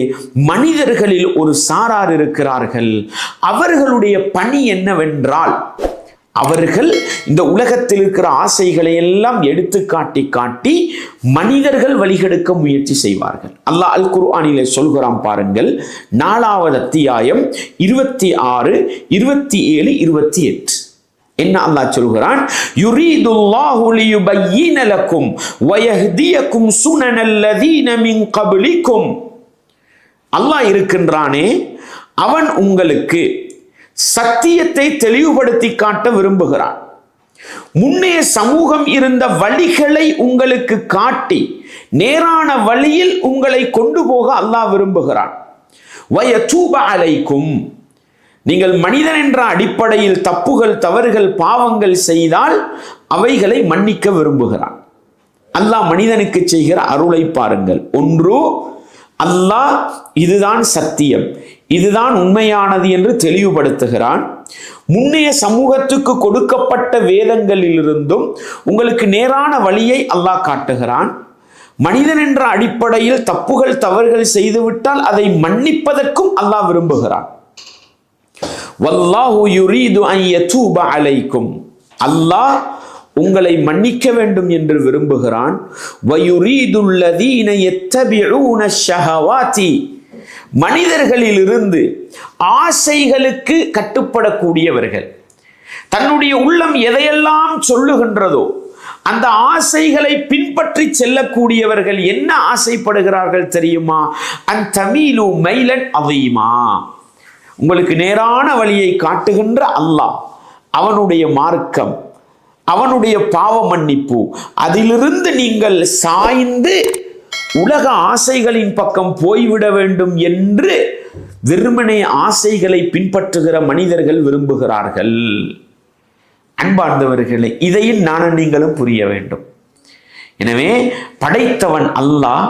மனிதர்களில் ஒரு சாரார் இருக்கிறார்கள். அவர்களுடைய பணி என்னவென்றால், அவர்கள் இந்த உலகத்தில் இருக்கிற ஆசைகளை எல்லாம் எடுத்து காட்டி காட்டி மனிதர்கள் வழிகெடுக்க முயற்சி செய்வார்கள். அல்லாஹ் அல் குர்ஆனிலே சொல்கிறான் பாருங்கள், 4வது அத்தியாயம் 26, 27, 28. என்ன அல்லாஹ் சொல்கிறான்? யுரீதுல்லாஹு லியுபய்யின லக்கும் வயஹ்தியக்கும் சுனனல்லதீன மின் கப்லிக்கும். அல்லாஹ் இருக்கின்றானே, அவன் உங்களுக்கு சத்தியத்தை தெளிவுபடுத்தி காட்ட விரும்புகிறான். முன்னைய சமூகம் இருந்த வழிகளை உங்களுக்கு காட்டி நேரான வழியில் உங்களை கொண்டு போக அல்லாஹ் விரும்புகிறான். வயதூப அலைக்கும், நீங்கள் மனிதன் என்ற அடிப்படையில் தப்புகள், தவறுகள், பாவங்கள் செய்தால் அவைகளை மன்னிக்க விரும்புகிறான். அல்லாஹ் மனிதனுக்கு செய்கிற அருளை பாருங்கள். 1, அல்லாஹ் இதுதான் சத்தியம், இதுதான் உண்மையானது என்று தெளிவுபடுத்துகிறான். முன்னைய சமூகத்துக்கு கொடுக்கப்பட்ட வேதங்களிலிருந்தும் உங்களுக்கு நேரான வழியை அல்லாஹ் காட்டுகிறான். மனிதன் என்ற அடிப்படையில் தப்புகள், தவறுகள் செய்துவிட்டால் அதை மன்னிப்பதற்கும் அல்லாஹ் விரும்புகிறான். வல்லாஹு யுரீது அன் யதூப அலைக்கும், அல்லாஹ் உங்களை மன்னிக்க வேண்டும் என்று விரும்புகிறான். வயுரீதுல்லதீன யத்தபிஊன ஷஹவாதி, மனிதர்களிலிருந்து ஆசைகளுக்கு கட்டுப்படக்கூடியவர்கள், தன்னுடைய உள்ளம் எதையெல்லாம் சொல்லுகின்றதோ அந்த ஆசைகளை பின்பற்றி செல்லக்கூடியவர்கள் என்ன ஆசைப்படுகிறார்கள் தெரியுமா? அன் தமீலு மைலன் அதீமா, உங்களுக்கு நேரான வழியை காட்டுகின்ற அல்லாஹ், அவனுடைய மார்க்கம், அவனுடைய பாவ மன்னிப்பு, அதிலிருந்து நீங்கள் சாய்ந்து உலக ஆசைகளின் பக்கம் போய்விட வேண்டும் என்று வெறுமனே ஆசைகளை பின்பற்றுகிற மனிதர்கள் விரும்புகிறார்கள். அன்பார்ந்தவர்களே, இதையும் நானும் நீங்களும் புரிய வேண்டும். எனவே படைத்தவன் அல்லாஹ்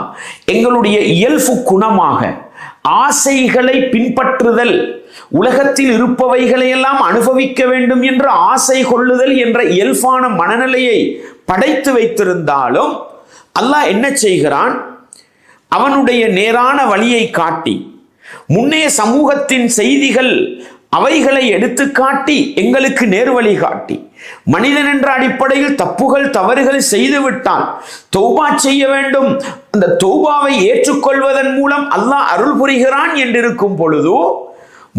எங்களுடைய இயல்பு குணமாக ஆசைகளை பின்பற்றுதல், உலகத்தில் இருப்பவைகளையெல்லாம் அனுபவிக்க வேண்டும் என்ற ஆசை கொள்ளுதல் என்ற இயல்பான மனநிலையை படைத்து வைத்திருந்தாலும் அல்லாஹ் என்ன செய்கிறான்? அவனுடைய நேரான வழியை காட்டி முன்னைய சமூகத்தின் செய்திகள் அவைகளை எடுத்து காட்டி எங்களுக்கு நேர்வழி காட்டி, மனிதன் என்ற அடிப்படையில் தப்புகள், தவறுகள் செய்துவிட்டால் தௌபா செய்ய வேண்டும், அந்த தௌபாவை ஏற்றுக்கொள்வதன் மூலம் அல்லாஹ் அருள் புரிகிறான் என்றிருக்கும் பொழுது,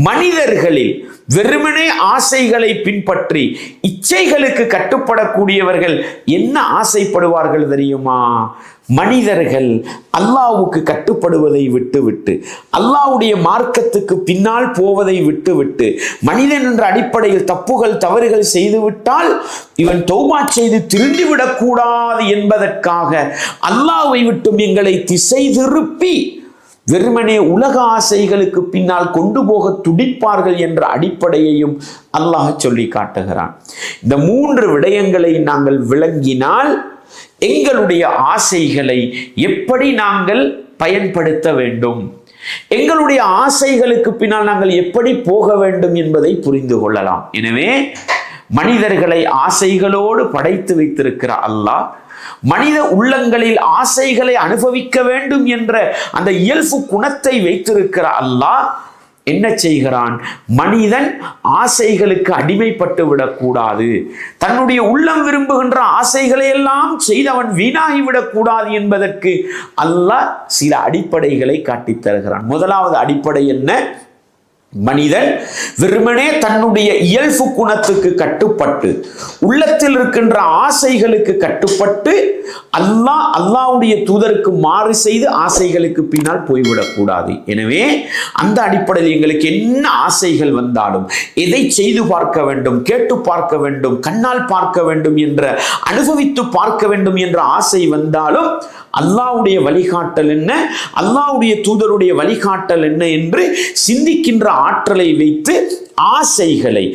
மனிதர்களில் வெறுமனே ஆசைகளை பின்பற்றி இச்சைகளுக்கு கட்டுப்படக்கூடியவர்கள் என்ன ஆசைப்படுவார்கள் தெரியுமா? மனிதர்கள் அல்லாஹ்வுக்கு கட்டுப்படுவதை விட்டுவிட்டு, அல்லாஹ்வுடைய மார்க்கத்துக்கு பின்னால் போவதை விட்டுவிட்டு, மனிதன் என்ற அடிப்படையில் தப்புகள், தவறுகள் செய்துவிட்டால் இவன் தௌபா செய்து திருந்திவிடக் கூடாது என்பதற்காக அல்லாஹ்வை விட்டும் எங்களை திசை திருப்பி வெறுமனே உலக ஆசைகளுக்கு பின்னால் கொண்டு போக துடிப்பார்கள் என்ற அடிப்படையையும் அல்லாஹ் சொல்லி காட்டுகிறான். இந்த 3 விடயங்களை நாங்கள் விளங்கினால் எங்களுடைய ஆசைகளை எப்படி நாங்கள் பயன்படுத்த வேண்டும், எங்களுடைய ஆசைகளுக்கு பின்னால் நாங்கள் எப்படி போக வேண்டும் என்பதை புரிந்து கொள்ளலாம். எனவே மனிதர்களை ஆசைகளோடு படைத்து வைத்திருக்கிற அல்லாஹ் மனித உள்ளங்களில் ஆசைகளை அனுபவிக்க வேண்டும் என்ற அந்த இயல்பு குணத்தை வைத்திருக்கிற அல்லாஹ் என்ன செய்கிறான்? மனிதன் ஆசைகளுக்கு அடிமைப்பட்டு விடக்கூடாது, தன்னுடைய உள்ளம் விரும்புகின்ற ஆசைகளை எல்லாம் செய்தவன் வீணாகிவிடக் கூடாது என்பதற்கு அல்லாஹ் சில அடிப்படைகளை காட்டித் தருகிறான். முதலாவது அடிப்படை என்ன? மனிதன் வெறுமனே தன்னுடைய இயல்பு குணத்துக்கு கட்டுப்பட்டு உள்ளத்தில் இருக்கின்ற ஆசைகளுக்கு கட்டுப்பட்டு அல்லாஹ்வுடைய தூதருக்கு மாறு செய்து ஆசைகளுக்கு பின்னால் போய்விடக்கூடாது. எனவே அந்த அடிப்படையில் எங்களுக்கு என்ன ஆசைகள் வந்தாலும் எதை செய்து பார்க்க வேண்டும், கேட்டு பார்க்க வேண்டும், கண்ணால் பார்க்க வேண்டும் என்ற அனுபவித்து பார்க்க வேண்டும் என்ற ஆசை வந்தாலும் அல்லாஹ்வுடைய வழிகாட்டல் என்ன, அல்லாஹ்வுடைய தூதருடைய வழிகாட்டல் என்ன என்று சிந்திக்கின்ற ஆற்றலை வைத்து ஆசைகளை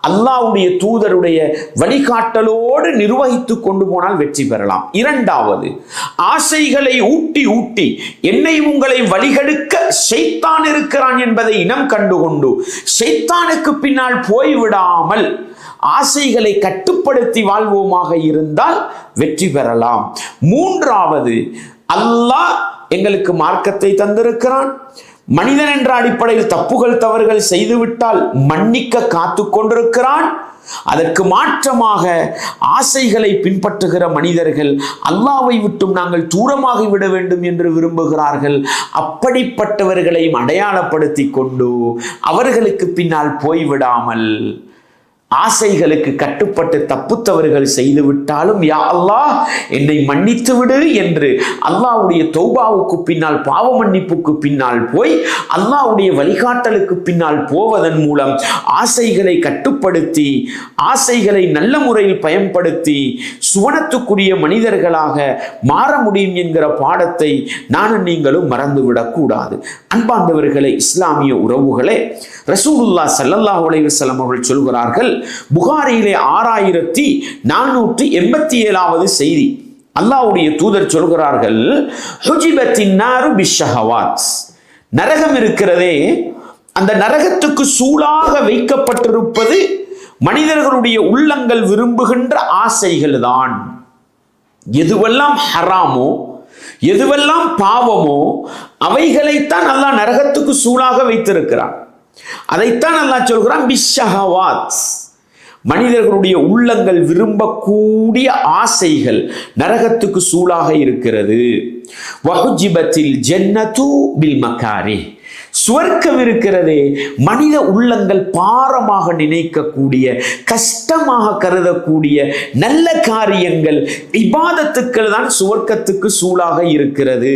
அல்லாஹ்வுடைய தூதருடைய வழிகாட்டலோடு நிர்வகித்து கொண்டு போனால் வெற்றி பெறலாம். இரண்டாவது, ஆசைகளை ஊட்டி என்னை உங்களை வழிகெடுக்க ஷைத்தான் இருக்கிறான் என்பதை இனம் கண்டுகொண்டு ஷைத்தானுக்கு பின்னால் போய்விடாமல் ஆசைகளை கட்டுப்படுத்தி வாழ்வோமாக இருந்தால் வெற்றி பெறலாம். மூன்றாவது, அல்லாஹ் எங்களுக்கு மார்க்கத்தை தந்திருக்கிறான். மனிதன் என்ற அடிப்படையில் தப்புகள் தவறுகள் செய்துவிட்டால் மன்னிக்க காத்து கொண்டிருக்கிறான். அதற்கு மாற்றமாக ஆசைகளை பின்பற்றுகிற மனிதர்கள் அல்லாஹ்வை விட்டும் நாங்கள் தூரமாகி விட வேண்டும் என்று விரும்புகிறார்கள். அப்படிப்பட்டவர்களையும் அடையாளப்படுத்தி கொண்டு அவர்களுக்கு பின்னால் போய்விடாமல் ஆசைகளுக்கு கட்டுப்பட்டு தப்பு தவறுகள் செய்து விட்டாலும் யா அல்லாஹ் என்னை மன்னித்து விடு என்று அல்லாஹ்வுடைய தௌபாவுக்கு பின்னால், பாவ மன்னிப்புக்கு பின்னால் போய் அல்லாஹ்வுடைய வழிகாட்டலுக்கு பின்னால் போவதன் மூலம் ஆசைகளை கட்டுப்படுத்தி ஆசைகளை நல்ல முறையில் பயன்படுத்தி சுவனத்துக்குரிய மனிதர்களாக மாற முடியும் என்கிற பாடத்தை நானும் நீங்களும் மறந்துவிடக்கூடாது. அன்பார்ந்தவர்களே, இஸ்லாமிய உறவுகளே, ரசூலுல்லாஹ் ஸல்லல்லாஹு அலைஹி வஸல்லம் அவர்கள் சொல்கிறார்கள், புகாரியிலே 6487வது செய்தி, அல்லாஹ்வுடைய தூதர் சொல்கிறார்கள், ஹுஜிபத்தின் நாரு பிஷ்ஷஹவாத், நரகம் இருக்கிறதே அந்த நரகத்துக்கு சூளாக வைக்கப்பட்டிருப்பது மனிதர்களுடைய உள்ளங்கள் விரும்புகின்ற ஆசைகள் தான். எதுவெல்லாம் ஹராமோ, எதுவெல்லாம் பாவமோ அவைகளைத்தான் அல்லாஹ் நரகத்துக்கு சூளாக வைத்திருக்கிறான். அதைத்தான் அல்லாஹ் சொல்கிறான் பிஷ்ஷஹவாத், மனிதர்களுடைய உள்ளங்கள் விரும்பக்கூடிய ஆசைகள் நரகத்துக்கு சூளாக இருக்கிறது. வஹுஜிபத்தில் ஜன்னத்து பில் மக்காரி, சுவர்க்கம் இருக்கிறதே மனித உள்ளங்கள் பாரமாக நினைக்கக்கூடிய, கஷ்டமாக கருதக்கூடிய நல்ல காரியங்கள், இபாதத்துக்கள் தான் சுவர்க்கத்துக்கு சூளாக இருக்கிறது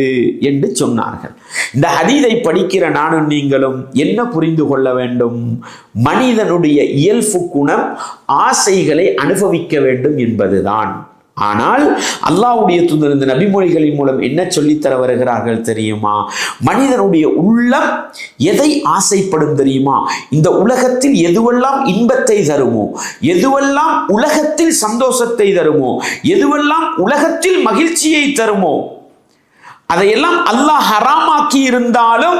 என்று சொன்னார்கள். இந்த ஹதீஸை படிக்கிற நானும் நீங்களும் என்ன புரிந்து கொள்ள வேண்டும்? மனிதனுடைய இயல்பு குணம் ஆசைகளை அனுபவிக்க வேண்டும் என்பதுதான். ஆனால் அல்லாஹ்வுடைய தூதர் இந்த நபிமொழிகளின் மூலம் என்ன சொல்லித்தர வருகிறார்கள் தெரியுமா? மனிதனுடைய உள்ளம் எதை ஆசைப்படும் தெரியுமா? இந்த உலகத்தில் எதுவெல்லாம் இன்பத்தை தருமோ, எதுவெல்லாம் உலகத்தில் சந்தோஷத்தை தருமோ, எதுவெல்லாம் உலகத்தில் மகிழ்ச்சியை தருமோ, அதையெல்லாம் அல்லாஹ் ஹராமாக்கி இருந்தாலும்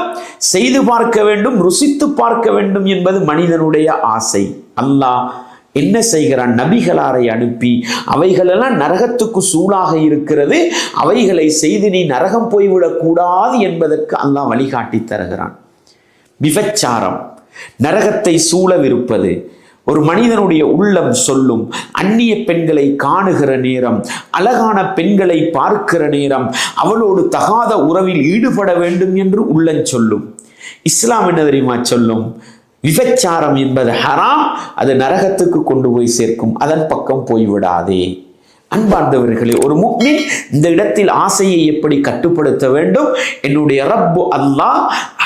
செய்து பார்க்க வேண்டும், ருசித்து பார்க்க வேண்டும் என்பது மனிதனுடைய ஆசை. அல்லாஹ் என்ன செய்கிறான்? நபிகளாரை அனுப்பி அவைகளெல்லாம் நரகத்துக்கு சூளாக இருக்கிறது, அவைகளை செய்து நீ நரகம் போய்விடக் கூடாது என்பதற்கு அல்லாஹ் வழிகாட்டி தருகிறான். விபச்சாரம் நரகத்தை சூழவிருப்பது ஒரு மனிதனுடைய உள்ளம் சொல்லும். அந்நிய பெண்களை காணுகிற நேரம், அழகான பெண்களை பார்க்கிற நேரம் அவளோடு தகாத உறவில் ஈடுபட வேண்டும் என்று உள்ளம் சொல்லும். இஸ்லாம் என்ன தெரியுமா சொல்லும்? விபச்சாரம் என்பது ஹராம், அது நரகத்துக்கு கொண்டு போய் சேர்க்கும், அதன் பக்கம் போய்விடாதே. அன்பார்ந்தவர்களே, ஒரு முஃமின் இந்த இடத்தில் ஆசையை எப்படி கட்டுப்படுத்த வேண்டும்? என்னுடைய ரப்பு அல்லாஹ்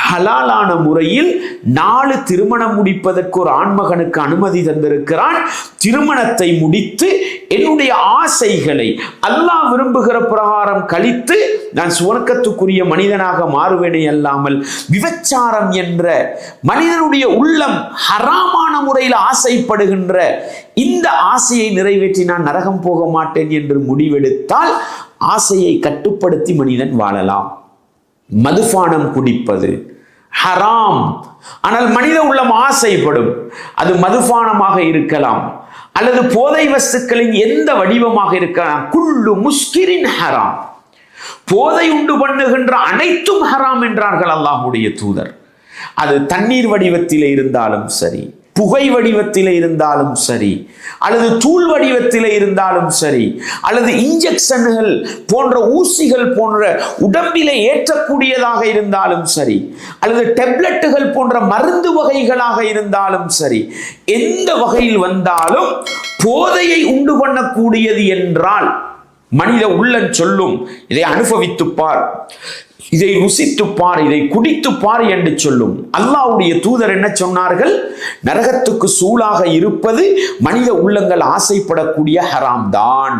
ஹலாலான முறையில் 4 திருமணம் முடிப்பதற்கு ஒரு ஆண்மகனுக்கு அனுமதி தந்திருக்கிறான். திருமணத்தை முடித்து என்னுடைய ஆசைகளை அல்லாஹ் விரும்புகிற பிரகாரம் கழித்து நான் சுவர்க்கத்துக்குரிய மனிதனாக மாறுவேனே அல்லாமல் விபச்சாரம் என்ற மனிதனுடைய உள்ளம் ஹராமான முறையில் ஆசைப்படுகின்ற இந்த ஆசையை நிறைவேற்றி நான் நரகம் போக மாட்டேன் என்று முடிவெடுத்தால் ஆசையை கட்டுப்படுத்தி மனிதன் வாழலாம். மதுபானம் குடிப்பது ஹராம், ஆனால் மனித உள்ளம் ஆசைப்படும். அது மதுபானமாக இருக்கலாம் அல்லது போதை வஸ்துக்களின் எந்த வடிவமாக இருக்கலாம். குல்லு முஸ்கிரின் ஹராம், போதை உண்டு பண்ணுகின்ற அனைத்தும் ஹராம் என்றார்கள் அல்லாஹ்வுடைய தூதர். அது தண்ணீர் வடிவத்தில் இருந்தாலும் சரி, புகை வடிவத்தில் இருந்தாலும் சரி, அல்லது தூள் வடிவத்தில் இருந்தாலும் சரி, அல்லது இன்ஜெக்ஷன்கள் போன்ற ஊசிகள் போன்ற உடம்பிலே ஏற்றக்கூடியதாக இருந்தாலும் சரி, அல்லது டெப்லெட்டுகள் போன்ற மருந்து வகைகளாக இருந்தாலும் சரி, எந்த வகையில் வந்தாலும் போதையை உண்டு பண்ணக்கூடியது என்றால் மனித உள்ளம் சொல்லும், இதை அனுபவித்துப்பார், இதை ருசித்துப்பார், இதை குடித்துப்பார் என்று சொல்லும். அல்லாஹ்வுடைய தூதர் என்ன சொன்னார்கள்? நரகத்துக்கு சூளாக இருப்பது மனித உள்ளங்கள் ஆசைப்படக்கூடிய ஹராம் தான்.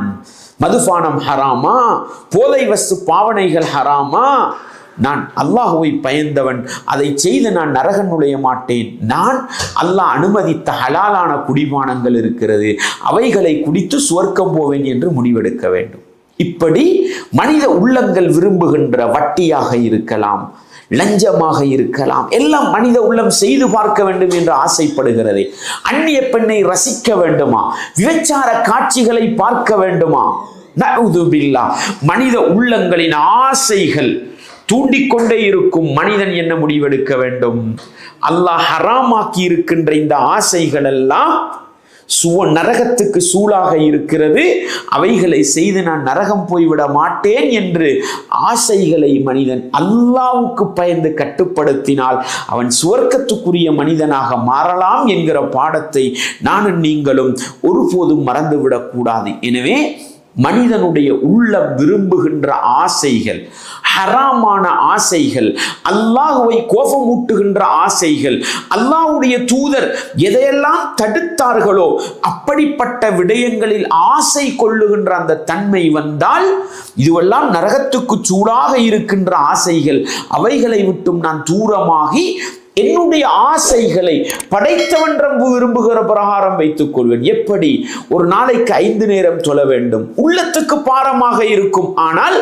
மதுபானம் ஹராமா? போதை வஸ்து பாவனைகள் ஹராமா? நான் அல்லாஹுவை பயந்தவன், அதை செய்து நான் நரகம் நுழைய மாட்டேன். நான் அல்லாஹ் அனுமதித்த ஹலாலான குடிபானங்கள் இருக்கிறது, அவைகளை குடித்து சுவர்க்கம் போவேன் என்று முடிவெடுக்க வேண்டும். இப்படி மனித உள்ளங்கள் விரும்புகின்ற வட்டியாக இருக்கலாம், லஞ்சமாக இருக்கலாம், எல்லாம் மனித உள்ளம் செய்து பார்க்க வேண்டும் என்று ஆசைப்படுகிறது. அந்நிய பெண்ணை ரசிக்க வேண்டுமா? விபச்சார காட்சிகளை பார்க்க வேண்டுமா? நஊது பில்லாஹ். மனித உள்ளங்களின் ஆசைகள் தூண்டிக்கொண்டே இருக்கும். மனிதன் என்ன முடிவெடுக்க வேண்டும்? அல்லாஹ் ஹராமாக்கி இருக்கின்ற இந்த ஆசைகள் எல்லாம் நரகத்துக்கு சூளாக இருக்கிறது, அவைகளை செய்து நான் நரகம் போய்விட மாட்டேன் என்று ஆசைகளை மனிதன் அல்லாஹ்வுக்கு பயந்து கட்டுப்படுத்தினால் அவன் சுவர்க்கத்துக்குரிய மனிதனாக மாறலாம் என்கிற பாடத்தை நானும் நீங்களும் ஒருபோதும் மறந்துவிடக் கூடாது. எனவே மனிதனுடைய உள்ளம் விரும்புகின்ற ஆசைகள், ஹராமான ஆசைகள், அல்லாஹ்வை கோபமூட்டுகின்ற ஆசைகள், அல்லாஹ்வுடைய தூதர் எதையெல்லாம் தடுத்தார்களோ அப்படிப்பட்ட விடயங்களில் ஆசை கொள்ளுகின்ற அந்த தன்மை வந்தால், இதுவெல்லாம் நரகத்துக்கு சூடாக இருக்கின்ற ஆசைகள், அவைகளை விட்டும் நான் தூரமாகி என்னுடைய ஆசைகளை படைத்தவன் விரும்புகிற பிரகாரம் வைத்துக் கொள்வேன். எப்படி? ஒரு நாளைக்கு 5 நேரம் தொழ வேண்டும், உள்ளத்துக்கு பாரமாக இருக்கும். ஆனால்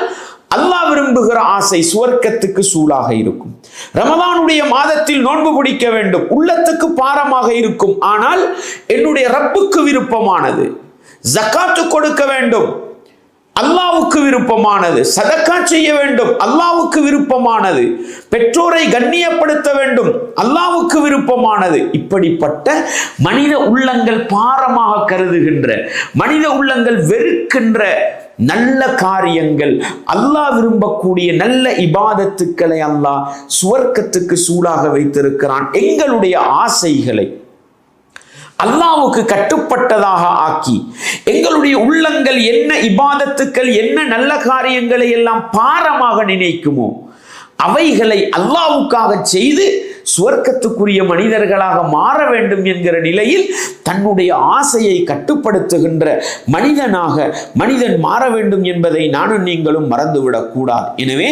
அல்லாஹ் விரும்புகிற ஆசை சுவர்க்கத்துக்கு சூளாக இருக்கும். ரமலானுடைய மாதத்தில் நோன்பு பிடிக்க வேண்டும், உள்ளத்துக்கு பாரமாக இருக்கும். ஆனால் என்னுடைய ரப்புக்கு விருப்பமானது. ஜக்காத்து கொடுக்க வேண்டும், அல்லாஹ்வுக்கு விருப்பமானது. சதக்கா செய்ய வேண்டும், அல்லாஹ்வுக்கு விருப்பமானது. பெற்றோரை கண்ணியப்படுத்த வேண்டும், அல்லாஹ்வுக்கு விருப்பமானது. இப்படிப்பட்ட மனித உள்ளங்கள் பாரமாக கருதுகின்ற, மனித உள்ளங்கள் வெறுக்கின்ற நல்ல காரியங்கள், அல்லாஹ் விரும்பக்கூடிய நல்ல இபாதத்துக்களை அல்லாஹ் சுவர்க்கத்துக்கு சூடாக வைத்திருக்கிறான். எங்களுடைய ஆசைகளை அல்லாஹ்வுக்கு கட்டுப்பட்டதாக ஆக்கி, எங்களுடைய உள்ளங்கள் என்ன இபாதத்துக்கள், என்ன நல்ல காரியங்களை எல்லாம் பாரமாக நினைக்குமோ அவைகளை அல்லாஹ்வுக்காக செய்து சுவர்க்கத்துக்குரிய மனிதர்களாக மாற வேண்டும் என்கிற நிலையில் தன்னுடைய ஆசையை கட்டுப்படுத்துகின்ற மனிதனாக மனிதன் மாற வேண்டும் என்பதை நானும் நீங்களும் மறந்துவிடக் கூடாது. எனவே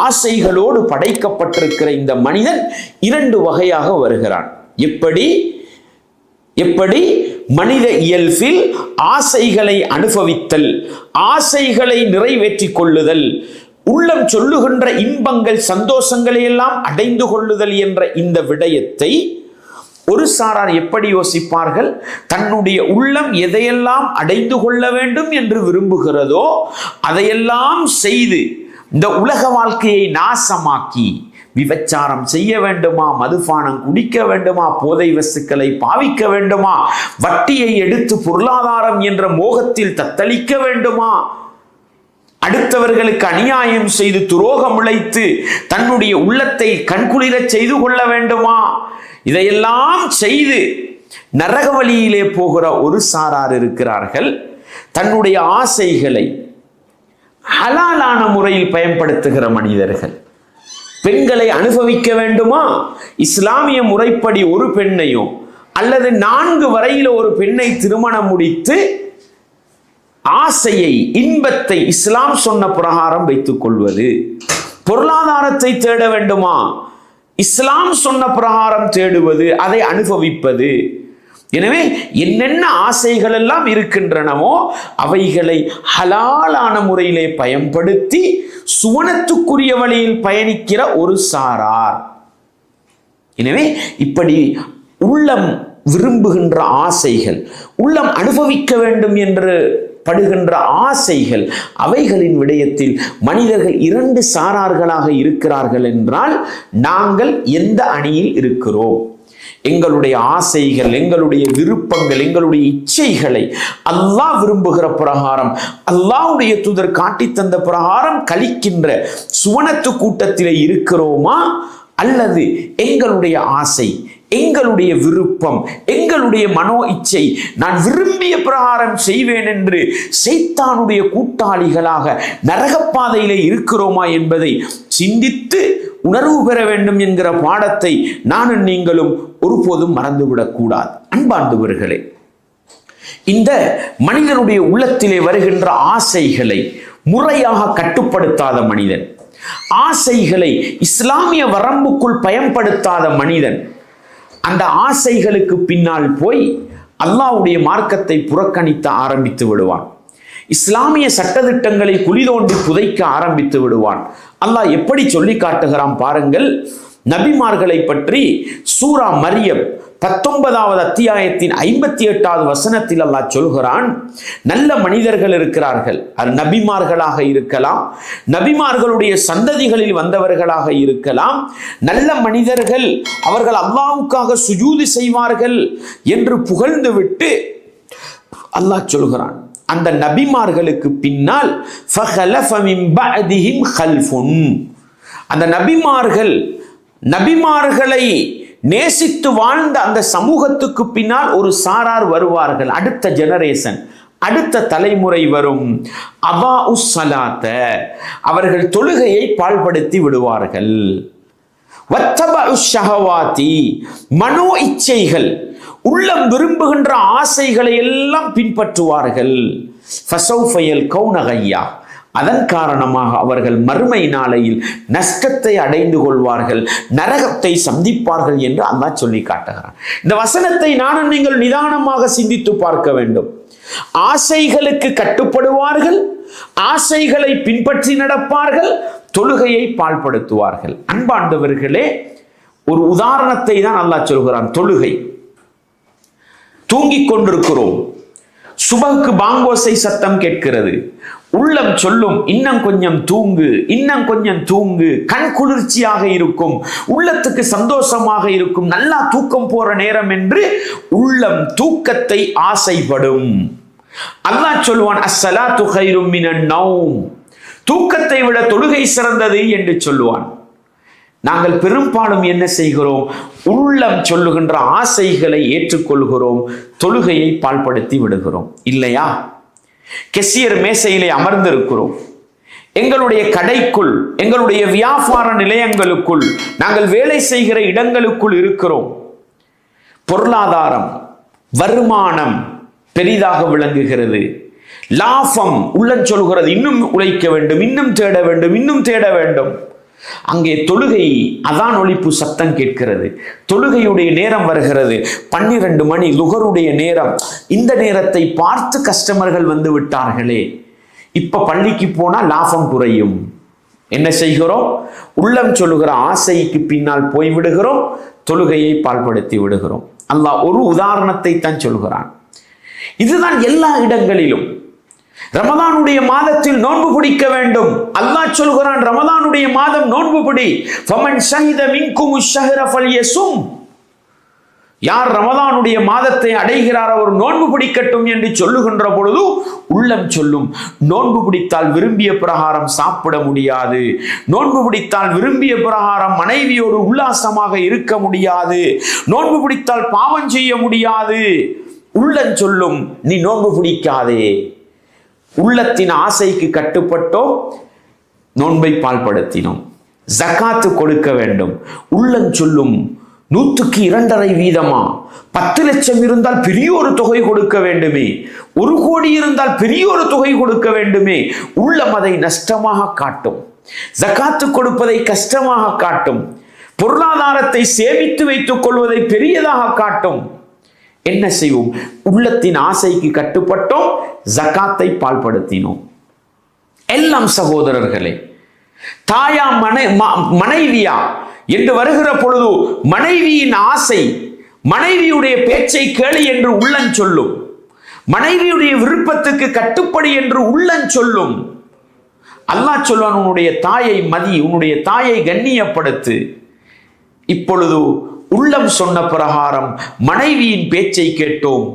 ஆசைகளோடு படைக்கப்பட்டிருக்கிற இந்த மனிதன் 2 வகையாக வருகிறான். எப்படி? மனித இயல்பில் ஆசைகளை அனுபவித்தல், ஆசைகளை நிறைவேற்றிக் கொள்ளுதல், உள்ளம் சொல்லுகின்ற இன்பங்கள் சந்தோஷங்களை எல்லாம் அடைந்து கொள்ளுதல் என்ற இந்த விடயத்தை ஒரு சாரார் எப்படி யோசிப்பார்கள்? தன்னுடைய உள்ளம் எதையெல்லாம் அடைந்து கொள்ள வேண்டும் என்று விரும்புகிறதோ அதையெல்லாம் செய்து இந்த உலக வாழ்க்கையை நாசமாக்கி, விபச்சாரம் செய்ய வேண்டுமா, மதுபானம் குடிக்க வேண்டுமா, போதை வஸ்துக்களை பாவிக்க வேண்டுமா, வட்டியை எடுத்து பொருளாதாரம் என்ற மோகத்தில் தத்தளிக்க வேண்டுமா, அடுத்தவர்களுக்கு அநியாயம் செய்து துரோகம் இழைத்து தன்னுடைய உள்ளத்தை கண்குளிரச் செய்து கொள்ள வேண்டுமா, இதையெல்லாம் செய்து நரக வழியிலே போகிற ஒரு சாரார் இருக்கிறார்கள். தன்னுடைய ஆசைகளை ஹலாலான முறையில் பயன்படுத்துகிற மனிதர்கள். பெண்களை அனுபவிக்க வேண்டுமா, இஸ்லாமிய முறைப்படி ஒரு பெண்ணையோ அல்லது 4 வரையில ஒரு பெண்ணை திருமணம் முடித்து ஆசையை, இன்பத்தை இஸ்லாம் சொன்ன பிரகாரம் வைத்துக் கொள்வது. பொருளாதாரத்தை தேட வேண்டுமா, இஸ்லாம் சொன்ன பிரகாரம் தேடுவது, அதை அனுபவிப்பது. எனவே என்னென்ன ஆசைகள் எல்லாம் இருக்கின்றனவோ அவைகளை ஹலாலான முறையிலே பயன்படுத்தி சுவனத்துக்குரிய வழியில் பயணிக்கிற ஒரு சாரார். எனவே இப்படி உள்ளம் விரும்புகின்ற ஆசைகள், உள்ளம் அனுபவிக்க வேண்டும் என்று படுகின்ற ஆசைகள், அவைகளின் விடயத்தில் மனிதர்கள் 2 சாரார்களாக இருக்கிறார்கள் என்றால் நாங்கள் எந்த அணியில் இருக்கிறோம்? எங்களுடைய ஆசைகள், எங்களுடைய விருப்பங்கள், எங்களுடைய இச்சைகளை அல்லாஹ் விரும்புகிற பிரகாரம், அல்லாஹ்வுடைய தூதர் காட்டி தந்த பிரகாரம் கழிக்கின்ற சுவனத்து கூட்டத்திலே இருக்கிறோமா, அல்லது எங்களுடைய ஆசை, எங்களுடைய விருப்பம், எங்களுடைய மனோ இச்சை, நான் விரும்பிய பிரகாரம் செய்வேன் என்று சைத்தானுடைய கூட்டாளிகளாக நரகப்பாதையிலே இருக்கிறோமா என்பதை சிந்தித்து உணர்வு பெற வேண்டும் என்கிற பாடத்தை நானும் நீங்களும் ஒருபோதும் மறந்துவிடக் கூடாது. அன்பார்ந்தவர்களே, இந்த மனிதனுடைய உள்ளத்திலே வருகின்ற ஆசைகளை முறையாக கட்டுப்படுத்தாத மனிதன், ஆசைகளை இஸ்லாமிய வரம்புக்குள் பயன்படுத்தாத மனிதன் அந்த ஆசைகளுக்கு பின்னால் போய் அல்லாஹ்வுடைய மார்க்கத்தை புறக்கணித்த ஆரம்பித்து விடுவான். இஸ்லாமிய சட்டதிட்டங்களை குழி தோண்டி புதைக்க ஆரம்பித்து விடுவான். அல்லாஹ் எப்படி சொல்லி காட்டுகிறான் பாருங்கள். நபிமார்களை பற்றி சூரா மரியம் 19வது அத்தியாயத்தின் 58வது வசனத்தில் அல்லாஹ் சொல்கிறான், நல்ல மனிதர்கள் இருக்கிறார்கள். அது நபிமார்களாக இருக்கலாம், நபிமார்களுடைய சந்ததிகளில் வந்தவர்களாக இருக்கலாம். நல்ல மனிதர்கள், அவர்கள் அல்லாஹ்வுக்காக சுஜூது செய்வார்கள் என்று புகழ்ந்துவிட்டு அல்லாஹ் சொல்கிறான், அந்த நபிமார்களுக்கு பின்னால் ஃபஹலஃப மின் பஅதிஹிம் கல்ஃபுன், அந்த நபிமார்களை நேசித்து வாழ்ந்த அந்த சமூகத்துக்கு பின்னால் ஒரு சாரார் வருவார்கள். அடுத்த ஜெனரேஷன், அடுத்த தலைமுறை வரும். அபாஉ ஸலாத்த, அவர்கள் தொழுகையை பாழ்படுத்தி விடுவார்கள். வத்தபஉ ஷஹவாதி, மனோ இச்சைகள், உள்ளம் விரும்புகின்ற ஆசைகளை எல்லாம் பின்பற்றுவார்கள். ஃபஸௌஃப யல்கௌன கய்யா, அதன் காரணமாக அவர்கள் மறுமை நாளையில் நஷ்டத்தை அடைந்து கொள்வார்கள், நரகத்தை சந்திப்பார்கள் என்று அல்லாஹ் சொல்லி காட்டுகிறான். இந்த வசனத்தை நானும் நீங்கள் நிதானமாக சிந்தித்து பார்க்க வேண்டும். ஆசைகளுக்கு கட்டுப்படுவார்கள், ஆசைகளை பின்பற்றி நடப்பார்கள், தொழுகையை பாழ்படுத்துவார்கள். அன்பாண்டவர்களே, ஒரு உதாரணத்தை தான் அல்லாஹ் சொல்கிறான். தொழுகை, தூங்கிக் கொண்டிருக்கிறோம், சுபஹ்க்கு பாங்கோசை சத்தம் கேட்கிறது, உள்ளம் சொல்லும் இன்னும் கொஞ்சம் தூங்கு, இன்னும் கொஞ்சம் தூங்கு, கண் குளிர்ச்சியாக இருக்கும், உள்ளத்துக்கு சந்தோஷமாக இருக்கும், நல்லா தூக்கம் போற நேரம் என்று உள்ளம் தூக்கத்தை ஆசைப்படும். அல்லாஹ் சொல்வான், அஸ்ஸலாத்து கைரும் மினன் நௌம், தூக்கத்தை விட தொழுகை சிறந்தது என்று சொல்லுவான். நாங்கள் பெரும்பாலும் என்ன செய்கிறோம்? உள்ளம் சொல்லுகின்ற ஆசைகளை ஏற்றுக்கொள்கிறோம், தொழுகையை பாழ்படுத்தி விடுகிறோம். இல்லையா? கெசியர் மேசையிலே அமர்ந்திருக்கிறோம், எங்களுடைய கடைக்குள், எங்களுடைய வியாபார நிலையங்களுக்குள், நாங்கள் வேலை செய்கிற இடங்களுக்குள் இருக்கிறோம். பொருளாதாரம், வருமானம் பெரிதாக விளங்குகிறது, லாபம் உள்ளம் சொல்கிறது இன்னும் உழைக்க வேண்டும், இன்னும் தேட வேண்டும், இன்னும் தேட வேண்டும். அங்கே தொழுகை அதான் ஒலிப்பு சத்தம் கேட்கிறது, தொழுகையுடைய நேரம் வருகிறது, 12 மணி லுகருடைய நேரம். இந்த நேரத்தை பார்த்து கஸ்டமர்கள் வந்து விட்டார்களே, இப்ப பள்ளிக்கு போனா லாபம் குறையும். என்ன செய்கிறோம்? உள்ளம் சொல்லுகிற ஆசைக்கு பின்னால் போய்விடுகிறோம், தொழுகையை பாழ்படுத்தி விடுகிறோம். அல்லாஹ் ஒரு உதாரணத்தை தான் சொல்கிறான். இதுதான் எல்லா இடங்களிலும். ரமதானுடைய மாதத்தில் நோன்பு பிடிக்க வேண்டும். அல்லாஹ் சொல்கிறான், ரமதானுடைய மாதம் நோன்பு பிடி. ஃபமன் ஷஹித மின்கும் ஷஹர ஃபல்யஸும், யார் ரமதானுடைய மாதத்தை அடைகிறார் அவர் நோன்பு பிடிக்கட்டும் என்று சொல்லுகின்ற பொழுது உள்ளம் சொல்லும், நோன்பு பிடித்தால் விரும்பிய பிரகாரம் சாப்பிட முடியாது, நோன்பு பிடித்தால் விரும்பிய பிரகாரம் மனைவியோடு உல்லாசமாக இருக்க முடியாது, நோன்பு பிடித்தால் பாவம் செய்ய முடியாது. உள்ளம் சொல்லும், நீ நோன்பு பிடிக்காதே. உள்ளத்தின் ஆசைக்கு கட்டுப்பட்டோம், நோன்பை பாழ்படுத்தினோம். ஜகாத்து கொடுக்க வேண்டும், உள்ளம் சொல்லும் 100க்கு 2.5 வீதமா, 10 லட்சம் இருந்தால் பெரிய ஒரு தொகை கொடுக்க வேண்டுமே, 1 கோடி இருந்தால் பெரிய ஒரு தொகை கொடுக்க வேண்டுமே. உள்ளம் அதை நஷ்டமாக காட்டும், ஜகாத்து கொடுப்பதை கஷ்டமாக காட்டும், பொருளாதாரத்தை சேமித்து வைத்துக் கொள்வதை பெரியதாக காட்டும். என்ன செய்வோம்? உள்ளத்தின் ஆசைக்கு கட்டுப்பட்டோம், ஜகாத்தை பாழ்படுத்தினோம். எல்லாம் சகோதரர்களே, தாயா மனைவியா என்று வருகிற பொழுது மனைவியின் ஆசை, மனைவியுடைய பேச்சை கேளு என்று உள்ளம் சொல்லும், மனைவியுடைய விருப்பத்துக்கு கட்டுப்படி என்று உள்ளம் சொல்லும். அல்லாஹ் சொல்வான், உன்னுடைய தாயை மதி, உன்னுடைய தாயை கண்ணியப்படுத்து. இப்பொழுது உள்ளம் சொன்ன பிரகாரம் மனைவியின் பேச்சை கேட்டோம்,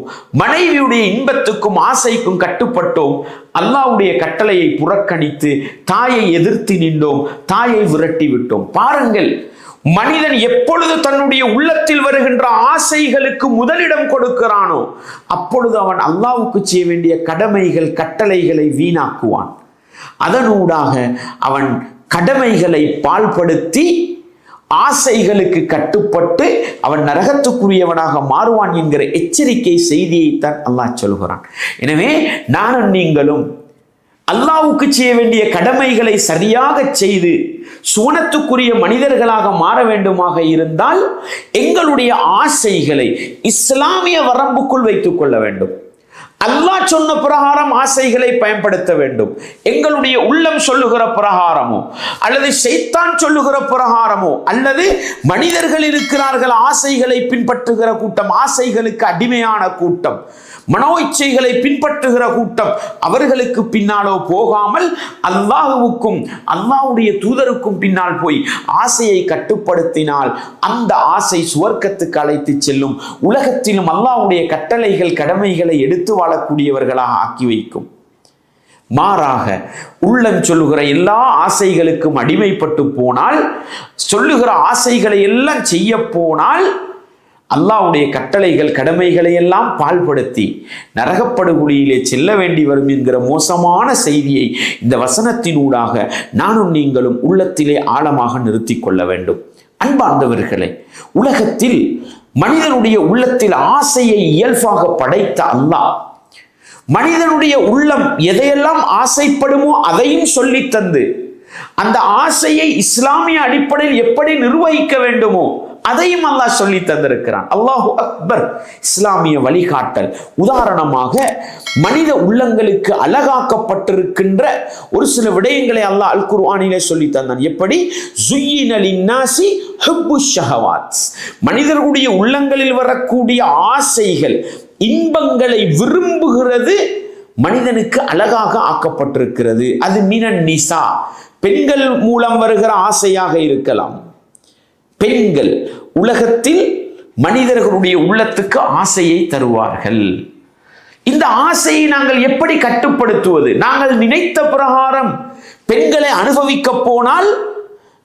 மனைவியுடைய இன்பத்துக்கும் ஆசைக்கும் கட்டுப்பட்டோம், அல்லாஹ்வுடைய கட்டளையை புறக்கணித்து தாயை எதிர்த்து நின்றோம், தாயை விரட்டி விட்டோம். பாருங்கள், மனிதன் எப்பொழுது தன்னுடைய உள்ளத்தில் வருகின்ற ஆசைகளுக்கு முதலிடம் கொடுக்கிறானோ அப்பொழுது அவன் அல்லாஹ்வுக்கு செய்ய வேண்டிய கடமைகள் கட்டளைகளை வீணாக்குவான். அதனூடாக அவன் கடமைகளை பாழ்படுத்தி ஆசைகளுக்கு கட்டுப்பட்டு அவன் நரகத்துக்குரியவனாக மாறுவான் என்கிற எச்சரிக்கை செய்தியைத்தான் அல்லாஹ் சொல்கிறான். எனவே நானும் நீங்களும் அல்லாஹ்வுக்கு செய்ய வேண்டிய கடமைகளை சரியாக செய்து சுவனத்துக்குரிய மனிதர்களாக மாற வேண்டுமாக இருந்தால் எங்களுடைய ஆசைகளை இஸ்லாமிய வரம்புக்குள் வைத்துக் கொள்ள வேண்டும். அல்லாஹ் சொன்ன பிரகாரம் ஆசைகளை பயன்படுத்த வேண்டும். எங்களுடைய உள்ளம் சொல்லுகிற பிரகாரமோ அல்லது ஷைத்தான் சொல்லுகிற பிரகாரமோ அல்லது மனிதர்கள் இருக்கிறார்கள் ஆசைகளை பின்பற்றுகிற கூட்டம், ஆசைகளுக்கு அடிமையான கூட்டம், மனோ இச்சைகளை பின்பற்றுகிற கூட்டம், அவர்களுக்கு பின்னாலோ போகாமல் அல்லாஹ்வுக்கும் அல்லாஹ்வுடைய தூதருக்கும் பின்னால் போய் ஆசையை கட்டுப்படுத்தினால் அந்த ஆசை சுவர்க்கத்துக்கு அழைத்து செல்லும். உலகத்திலும் அல்லாஹ்வுடைய கட்டளைகள் கடமைகளை எடுத்து வாழக்கூடியவர்களாக ஆக்கி வைக்கும். மாறாக உள்ளம் சொல்லுகிற எல்லா ஆசைகளுக்கும் அடிமைப்பட்டு போனால், சொல்லுகிற ஆசைகளை எல்லாம் செய்ய போனால் அல்லாஹ்வுடைய கட்டளைகள் கடமைகளை எல்லாம் பாழ்படுத்தி நரகப்படுகொலியிலே செல்ல வேண்டி வரும் என்கிற மோசமான செய்தியை இந்த வசனத்தினூடாக நானும் நீங்களும் உள்ளத்திலே ஆழமாக நிறுத்தி கொள்ள வேண்டும். அன்பார்ந்தவர்களே, உலகத்தில் மனிதனுடைய உள்ளத்தில் ஆசையை இயல்பாக படைத்த அல்லாஹ் மனிதனுடைய உள்ளம் எதையெல்லாம் ஆசைப்படுமோ அதையும் சொல்லி தந்து அந்த ஆசையை இஸ்லாமிய அடிப்படையில் எப்படி நிர்வகிக்க வேண்டுமோ அதையும் அல்லாஹ் சொல்லி தந்திருக்கிறான். அல்லாஹு அக்பர். இஸ்லாமிய வழிகாட்டல். உதாரணமாக மனித உள்ளங்களுக்கு அழகாக்கப்பட்டிருக்கின்ற ஒரு சில விடயங்களை அல்லாஹ் அல் குர்ஆனிலே சொல்லி தந்தான். எப்படி? ஸுய்யின லின்னாஸி ஹுப்புஷ் ஷஹவாத். மனிதர்களுடைய உள்ளங்களில் வரக்கூடிய ஆசைகள், இன்பங்களை விரும்புகிறது மனிதனுக்கு அழகாக ஆக்கப்பட்டிருக்கிறது. அது மினன் நிசா, பெண்கள் மூலம் வருகிற ஆசையாக இருக்கலாம். பெண்கள் உலகத்தில் மனிதர்களுடைய உள்ளத்துக்கு ஆசையை தருவார்கள். இந்த ஆசையை நாங்கள் எப்படி கட்டுப்படுத்துவது? நாங்கள் நினைத்த பிரகாரம் பெண்களை அனுபவிக்க போனால்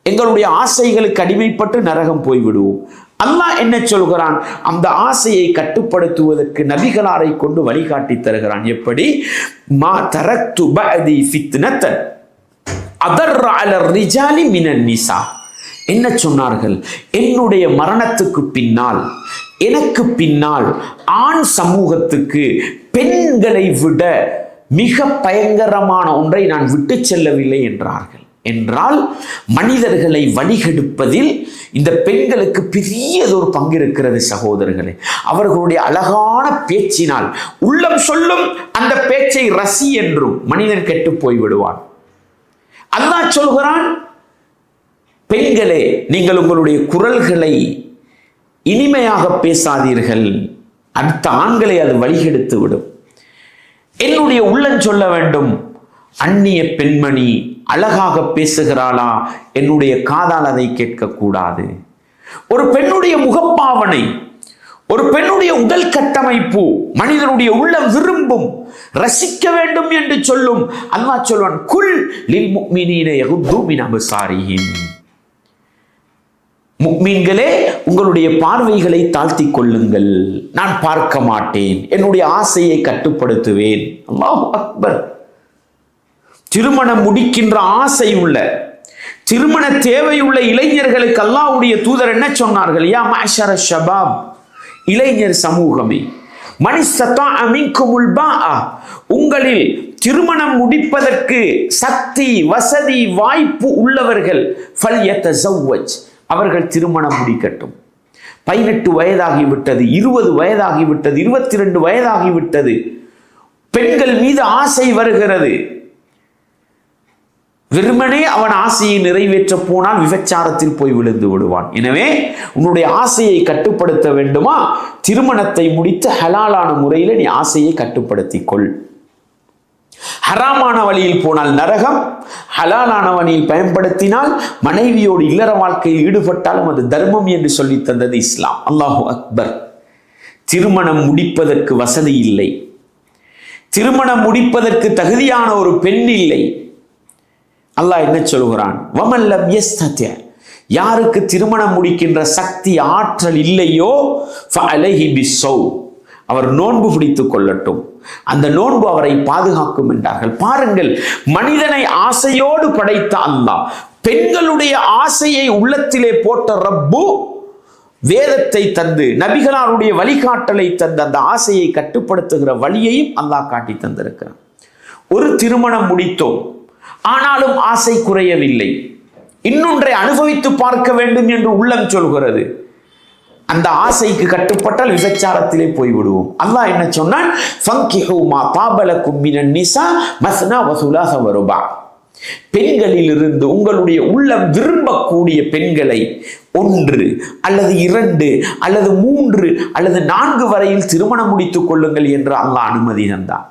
எங்களுடைய ஆசைகளுக்கு அடிமைப்பட்டு நரகம் போய்விடுவோம். அல்லாஹ் என்ன சொல்கிறான்? அந்த ஆசையை கட்டுப்படுத்துவதற்கு நபிகளாரை கொண்டு வழிகாட்டி தருகிறான். எப்படி? மா தரக்து பஅதி ஃபித்னத்தன் அதர்ர அலர் ரிஜாலி மினன் நிசா. என்ன சொன்னார்கள்? என்னுடைய மரணத்துக்கு பின்னால், எனக்கு பின்னால் ஆண் சமூகத்துக்கு பெண்களை விட மிக பயங்கரமான ஒன்றை நான் விட்டு செல்லவில்லை என்றார்கள். என்றால் மனிதர்களை வழிகெடுப்பதில் இந்த பெண்களுக்கு பெரியதொரு பங்கு இருக்கிறது சகோதரர்களே. அவர்களுடைய அழகான பேச்சினால், உள்ளம் சொல்லும் அந்த பேச்சை ரசி என்றும் மனிதன் கெட்டு போய்விடுவான். அல்லாஹ் சொல்கிறான், பெண்களே, நீங்கள் உங்களுடைய குரல்களை இனிமையாக பேசாதீர்கள், அடுத்த ஆண்களை அது வழிகெடுத்து விடும். என்னுடைய உள்ளம் சொல்ல வேண்டும், அந்நிய பெண்மணி அழகாக பேசுகிறாளா, என்னுடைய காதால் அதை கேட்கக்கூடாது. ஒரு பெண்ணுடைய முகப்பாவனை, ஒரு பெண்ணுடைய உடல் கட்டமைப்பு மனிதனுடைய உள்ளம் விரும்பும், ரசிக்க வேண்டும் என்று சொல்லும். அல்லாஹ் சொல்வான், குல் லில் முஃமினீன யகுது மின் அப்சாரிஹிம். முஃமின்களே, உங்களுடைய பார்வைகளை தாழ்த்தி கொள்ளுங்கள், நான் பார்க்க மாட்டேன், என்னுடைய ஆசையை கட்டுப்படுத்துவேன். அல்லாஹு அக்பர். திருமணம் முடிக்கின்ற ஆசை உள்ள, திருமண தேவையுள்ள இளைஞர்களுக்கு அல்லாஹ்வுடைய தூதர் என்ன சொன்னார்கள்? யா மஅஷர ஷபாப், இளைஞர் சமூகமே, மன் இஸ்ததாஅ மின்குமுல் பாஅ, உங்களில் திருமணம் முடிப்பதற்கு சக்தி வசதி வாய்ப்பு உள்ளவர்கள் ஃபல்யதஸவ்வஜ், அவர்கள் திருமணம் முடிக்கட்டும். 18 வயதாகிவிட்டது, 20 வயதாகிவிட்டது, 22 வயதாகிவிட்டது, பெண்கள் மீது ஆசை வருகிறது. வெறுமனே அவன் ஆசையை நிறைவேற்ற போனால் விபச்சாரத்தில் போய் விழுந்து விடுவான். எனவே உன்னுடைய ஆசையை கட்டுப்படுத்த வேண்டுமா? திருமணத்தை முடித்து ஹலாலான முறையில் நீ ஆசையை கட்டுப்படுத்திக் கொள். ஹராமான வழியில் போனால் நரகம், ஹலாலான வழியில் பயன்படுத்தினால் மனைவியோடு இல்லற வாழ்க்கையில் ஈடுபட்டாலும் அது தர்மம் என்று சொல்லி தந்தது இஸ்லாம். அல்லாஹு அக்பர். திருமணம் முடிப்பதற்கு வசதி இல்லை, திருமணம் முடிப்பதற்கு தகுதியான ஒரு பெண் இல்லை. அல்லாஹ் என்ன சொல்கிறான்? வமல்லம் யஸ்தத்ய, யாருக்கு திருமணம் முடிக்கின்ற சக்தி ஆற்றல் இல்லையோ ஃபஅலைஹி பிஸ்ஸௌம், அவர் நோன்பு பிடித்துக் கொள்ளட்டும், அந்த நோன்பு அவரை பாதுகாக்கும் என்றார்கள். பாருங்கள், மனிதனை ஆசையோடு படைத்த அல்லாஹ், பெண்களுடைய ஆசையை உள்ளத்திலே போட்ட ரப்பு வேதத்தை தந்து நபிகளாருடைய வழிகாட்டலை தந்து அந்த ஆசையை கட்டுப்படுத்துகிற வழியையும் அல்லாஹ் காட்டி தந்திருக்கிறார். ஒரு திருமணம் முடித்தோம், ஆனாலும் ஆசை குறையவில்லை, இன்னொன்றை அனுபவித்து பார்க்க வேண்டும் என்று உள்ளம் சொல்கிறது. அந்த ஆசைக்கு கட்டுப்பட்டால் விபச்சாரத்திலே போய்விடுவோம். அல்லாஹ் என்ன சொன்னான்? ஃபங்கிஹு மா தாபலக்கும் மினன் நிஸா மஸ்னா வ சுலாஸ வ ருபா, பெண்களிலிருந்து உங்களுடைய உள்ளம் விரும்பக்கூடிய பெண்களை 1 அல்லது 2 அல்லது 3 அல்லது 4 வரையில் திருமணம் முடித்துக் கொள்ளுங்கள் என்று அல்லாஹ் அனுமதி தந்தான்.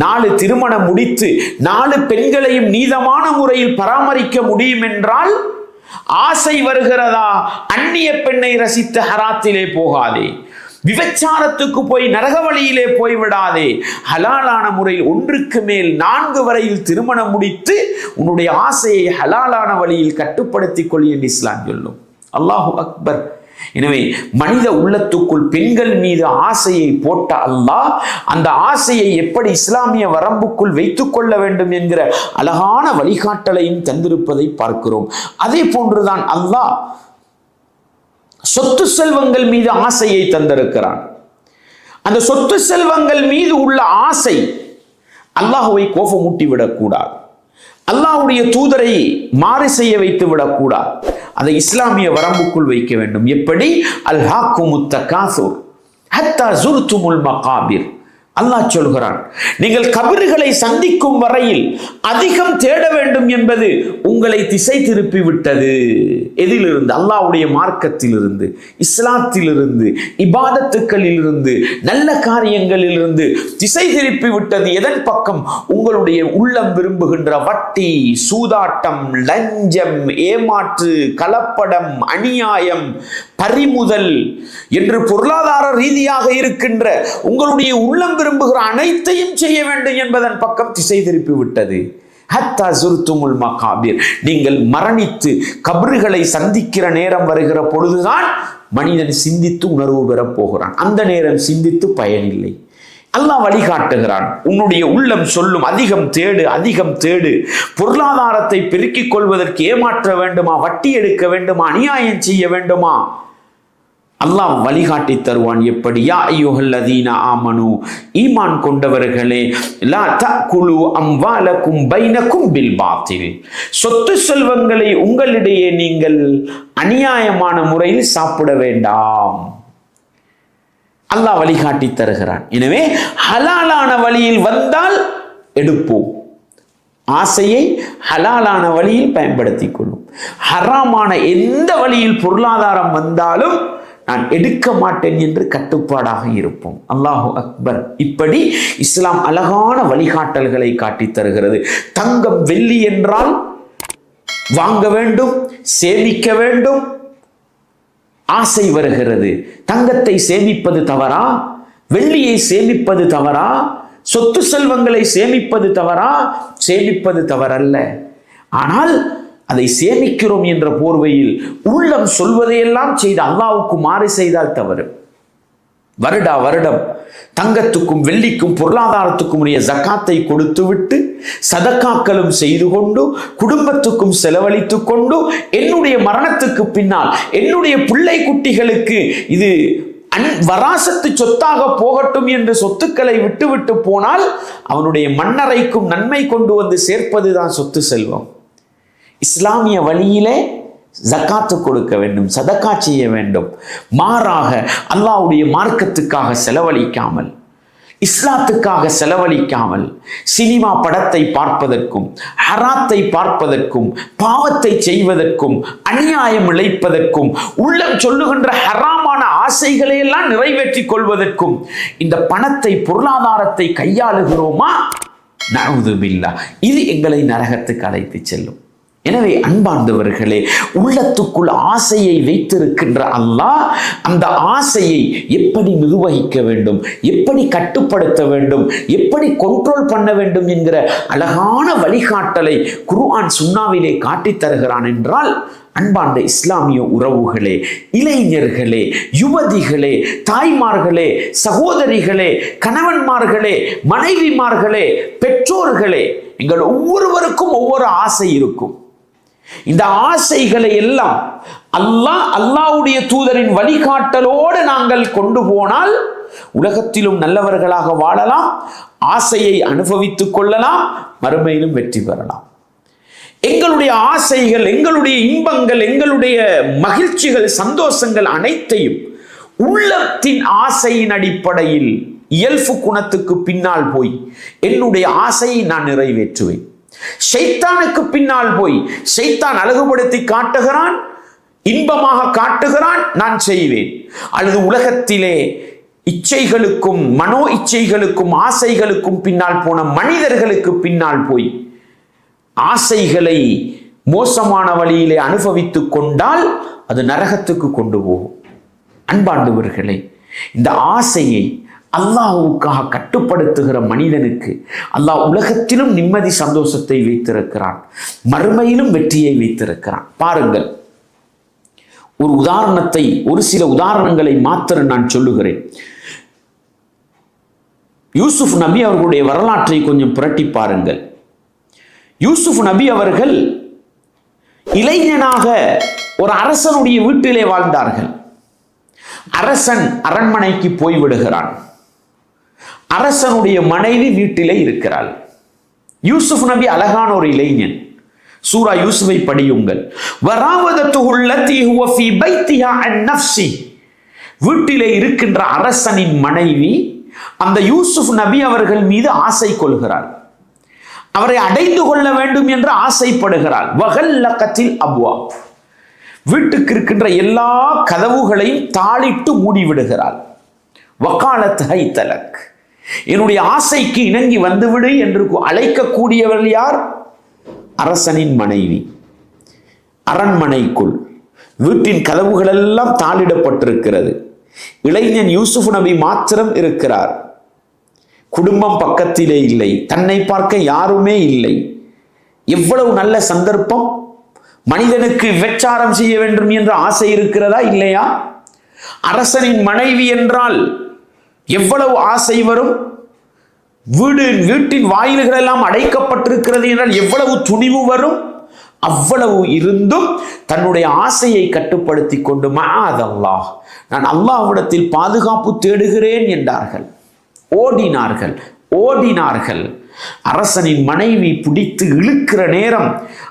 4 திருமணம் முடித்து 4 பெண்களையும் நீதமான முறையில் பராமரிக்க முடியும் என்றால் ஆசை வருகிறதா? அந்நிய பெண்ணை ரசித்த ஹராத்திலே போகாதே, விபச்சாரத்துக்கு போய் நரக வழியிலே போய்விடாதே. ஹலாலான முறையில் 1க்கு மேல் 4 வரையில் திருமணம் முடித்து உன்னுடைய ஆசையை ஹலாலான வழியில் கட்டுப்படுத்திக் கொள் என்று இஸ்லாம் சொல்லும். அல்லாஹு அக்பர். எனவே மனித உள்ளத்துக்குள் பெண்கள் மீது ஆசையை போட்ட அல்லாஹ் அந்த ஆசையை எப்படி இஸ்லாமிய வரம்புக்குள் வைத்துக் கொள்ள வேண்டும் என்கிற அழகான வழிகாட்டலையும் தந்திருப்பதை பார்க்கிறோம். அதே போன்றுதான் அல்லாஹ் சொத்து செல்வங்கள் மீது ஆசையை தந்திருக்கிறான். அந்த சொத்து செல்வங்கள் மீது உள்ள ஆசை அல்லாஹ்வை கோபமூட்டி விடக்கூடாது, அல்லாஹ்வுடைய தூதரை மாறு செய்ய வைத்து விடக்கூடாது. அதை இஸ்லாமிய வரம்புக்குள் வைக்க வேண்டும். எப்படி? அல்ஹாக்குமுத் தகாசுர் ஹத்தா ஸுர்துமுல் மகாபிர். அல்லாஹ் சொல்கிறான், நீங்கள் கபறுகளை சந்திக்கும் வரையில் அதிகம் தேட வேண்டும் என்பது உங்களை திசை திருப்பி விட்டது. எதிலிருந்து? அல்லாஹ்வுடைய மார்க்கத்திலிருந்து, இஸ்லாத்திலிருந்து, இபாதத்துக்களிலிருந்து, நல்ல காரியங்களிலிருந்து திசை திருப்பி விட்டது. எதன் பக்கம்? உங்களுடைய உள்ளம் விரும்புகின்ற வட்டி, சூதாட்டம், லஞ்சம், ஏமாற்று, கலப்படம், அநியாயம், பறிமுதல் என்று பொருளாதார ரீதியாக இருக்கின்ற உங்களுடைய உள்ளம் விரும்புகிற அனைத்தையும் செய்ய வேண்டும் என்பதன் பக்கம் திசை திருப்பி விட்டது. ஹத்தா ஸுர்துமுல் மகாபிர், நீங்கள் மரணித்து கபறுகளை சந்திக்கிற நேரம் வருகிற பொழுதுதான் மனிதன் சிந்தித்து உணர்வு பெறப் போகிறான். அந்த நேரம் சிந்தித்து பயனில்லை. அல்லாஹ் வழிகாட்டுகிறான். உன்னுடைய உள்ளம் சொல்லும் அதிகம் தேடு, அதிகம் தேடு. பொருளாதாரத்தை பெருக்கிக் கொள்வதற்கு ஏமாற்ற வேண்டுமா? வட்டி எடுக்க வேண்டுமா? அநியாயம் செய்ய வேண்டுமா? அல்லாஹ் வழிகாட்டி தருவான். எப்படி? யா அய்யுஹல்லதீன ஆமனு, ஈமான் கொண்டவர்களே, லா தஅகுலு அம்வாலக்கும் பைனக்கும் பில் பாத்தில், சொத்து செல்வங்களை உங்களிடையே நீங்கள் அநியாயமான முறையில் சாப்பிட வேண்டாம். அல்லாஹ் வழிகாட்டி தருகிறான். எனவே ஹலாலான வழியில் வந்தால் எடுப்போம், ஆசையை ஹலாலான வழியில் பயன்படுத்திக் கொள்ளும். ஹராமான எந்த வழியில் பொருளாதாரம் வந்தாலும் நான் எடுக்க மாட்டேன் என்று கட்டுப்பாடாக இருப்போம். அல்லாஹு அக்பர். இப்படி இஸ்லாம் அழகான வழிகாட்டல்களை காட்டி தருகிறது. தங்கம் வெள்ளி என்றால் வாங்க வேண்டும், சேமிக்க வேண்டும், ஆசை வருகிறது. தங்கத்தை சேமிப்பது தவறா? வெள்ளியை சேமிப்பது தவறா? சொத்து செல்வங்களை சேமிப்பது தவறா? சேமிப்பது தவறல்ல. ஆனால் அதை சேமிக்கிறோம் என்ற போர்வையில் உள்ளம் சொல்வதையெல்லாம் செய்து அல்லாஹ்வுக்கு மாறு செய்தால் தவறு. வருடா வருடம் தங்கத்துக்கும் வெள்ளிக்கும் பொருளாதாரத்துக்கும் உரிய ஜகாத்தை கொடுத்து விட்டு சதக்காக்களும் செய்து கொண்டு குடும்பத்துக்கும் செலவழித்து கொண்டு என்னுடைய மரணத்துக்கு பின்னால் என்னுடைய பிள்ளை குட்டிகளுக்கு இது வராசத்து சொத்தாக போகட்டும் என்று சொத்துக்களை விட்டுவிட்டு போனால் அவனுடைய மண்ணறைக்கும் நன்மை கொண்டு வந்து சேர்ப்பதுதான் சொத்து செல்வம். இஸ்லாமிய வழியிலே ஜகாத்து கொடுக்க வேண்டும், சதக்கா செய்ய வேண்டும். மாறாக அல்லாஹ்வுடைய மார்க்கத்துக்காக செலவழிக்காமல், இஸ்லாத்துக்காக செலவழிக்காமல் சினிமா படத்தை பார்ப்பதற்கும், ஹராத்தை பார்ப்பதற்கும், பாவத்தை செய்வதற்கும், அநியாயம் இழைப்பதற்கும், உள்ளம் சொல்லுகின்ற ஹராமான ஆசைகளை எல்லாம் நிறைவேற்றிக் கொள்வதற்கும் இந்த பணத்தை, பொருளாதாரத்தை கையாளுகிறோமா? நஊது பில்லாஹ். இது எங்களை நரகத்துக்கு அழைத்து செல்லும். எனவே அன்பார்ந்தவர்களே, உள்ளத்துக்குள் ஆசையை வைத்திருக்கின்ற அல்லாஹ் அந்த ஆசையை எப்படி நிர்வகிக்க வேண்டும், எப்படி கட்டுப்படுத்த வேண்டும், எப்படி கண்ட்ரோல் பண்ண வேண்டும் என்கிற அழகான வழிகாட்டலை குர்ஆன் சுன்னாவிலே காட்டித் தருகிறான் என்றால், அன்பார்ந்த இஸ்லாமிய உறவுகளே, இளைஞர்களே, யுவதிகளே, தாய்மார்களே, சகோதரிகளே, கணவன்மார்களே, மனைவிமார்களே, பெற்றோர்களே, எங்கள் ஒவ்வொருவருக்கும் ஒவ்வொரு ஆசை இருக்கும். இந்த ஆசைகளை எல்லாம் அல்லாஹ்வுடைய தூதரின் வழிகாட்டலோடு நாங்கள் கொண்டு போனால் உலகத்திலும் நல்லவர்களாக வாழலாம், ஆசையை அனுபவித்துக் கொள்ளலாம், மறுமையிலும் வெற்றி பெறலாம். எங்களுடைய ஆசைகள், எங்களுடைய இன்பங்கள், எங்களுடைய மகிழ்ச்சிகள், சந்தோஷங்கள் அனைத்தையும் உள்ளத்தின் ஆசையின் அடிப்படையில் இயல்பு குணத்துக்கு பின்னால் போய் என்னுடைய ஆசையை நான் நிறைவேற்றுவேன். ஷைத்தானுக்கு பின்னால் போய் ஷைத்தான் அழகுபடுத்தி காட்டுகிறான், இன்பமாக காட்டுகிறான், நான் செய்வேன். அல்லது உலகத்திலே இச்சைகளுக்கும் மனோ இச்சைகளுக்கும் ஆசைகளுக்கும் பின்னால் போன மனிதர்களுக்கு பின்னால் போய் ஆசைகளை மோசமான வழியிலே அனுபவித்துக் கொண்டால் அது நரகத்துக்கு கொண்டு போகும். அன்பாண்டவர்களே, இந்த ஆசையை அல்லாஹ்வுக்காக கட்டுப்படுத்துகிற மனிதனுக்கு அல்லாஹ் உலகத்திலும் நிம்மதி சந்தோஷத்தை வைத்திருக்கிறான், மறுமையிலும் வெற்றியை வைத்திருக்கிறான். பாருங்கள், ஒரு உதாரணத்தை, ஒரு சில உதாரணங்களை மாத்திரம் நான் சொல்லுகிறேன். யூசுப் நபி அவர்களுடைய வரலாற்றை கொஞ்சம் புரட்டி பாருங்கள். யூசுப் நபி அவர்கள் இளைஞனாக ஒரு அரசனுடைய வீட்டிலே வாழ்ந்தார்கள். அரசன் அரண்மனைக்கு போய்விடுகிறான். அரசனுடைய மனைவி வீட்டிலே இருக்கிறாள். யூசுப் நபி அழகான ஒரு இளைஞன். சூரா யூசுஃபை படியுங்கள். வீட்டிலே இருக்கின்ற அரசனின் மனைவி அந்த யூசுப் நபி அவர்கள் மீது ஆசை கொள்கிறாள். அவரை அடைந்து கொள்ள வேண்டும் என்று ஆசைப்படுகிறாள். வகல்லகத்தில் அப்வாப், வீட்டுக்கு இருக்கின்ற எல்லா கதவுகளையும் தாளிட்டு மூடிவிடுகிறாள். வகாலத் ஹைதலக், என்னுடைய ஆசைக்கு இணங்கி வந்துவிடு என்று அழைக்கக்கூடியவள் யார்? அரசனின் மனைவி. அரண்மனைக்குள் வீட்டின் கதவுகள் எல்லாம் தாளிடப்பட்டிருக்கிறது. இளைஞன் யூசுப் நபி மாத்திரம் இருக்கிறார். குடும்பம் பக்கத்திலே இல்லை, தன்னை பார்க்க யாருமே இல்லை. எவ்வளவு நல்ல சந்தர்ப்பம்! மனிதனுக்கு விபச்சாரம் செய்ய வேண்டும் என்ற ஆசை இருக்கிறதா இல்லையா? அரசனின் மனைவி என்றால் எவ்வளவு ஆசை வரும்! வீட்டின் வாயில்கள் எல்லாம் அடைக்கப்பட்டிருக்கிறது என்றால் எவ்வளவு துணிவு வரும்! அவ்வளவு இருந்தும் தன்னுடைய ஆசையை கட்டுப்படுத்தி கொண்டு மஅதல்லாஹ், நான் அல்லாஹ்விடத்தில் பாதுகாப்பு தேடுகிறேன் என்றார்கள். ஓடினார்கள். அரசனின் மனைவி பிடித்து இழுக்கிற நேரம்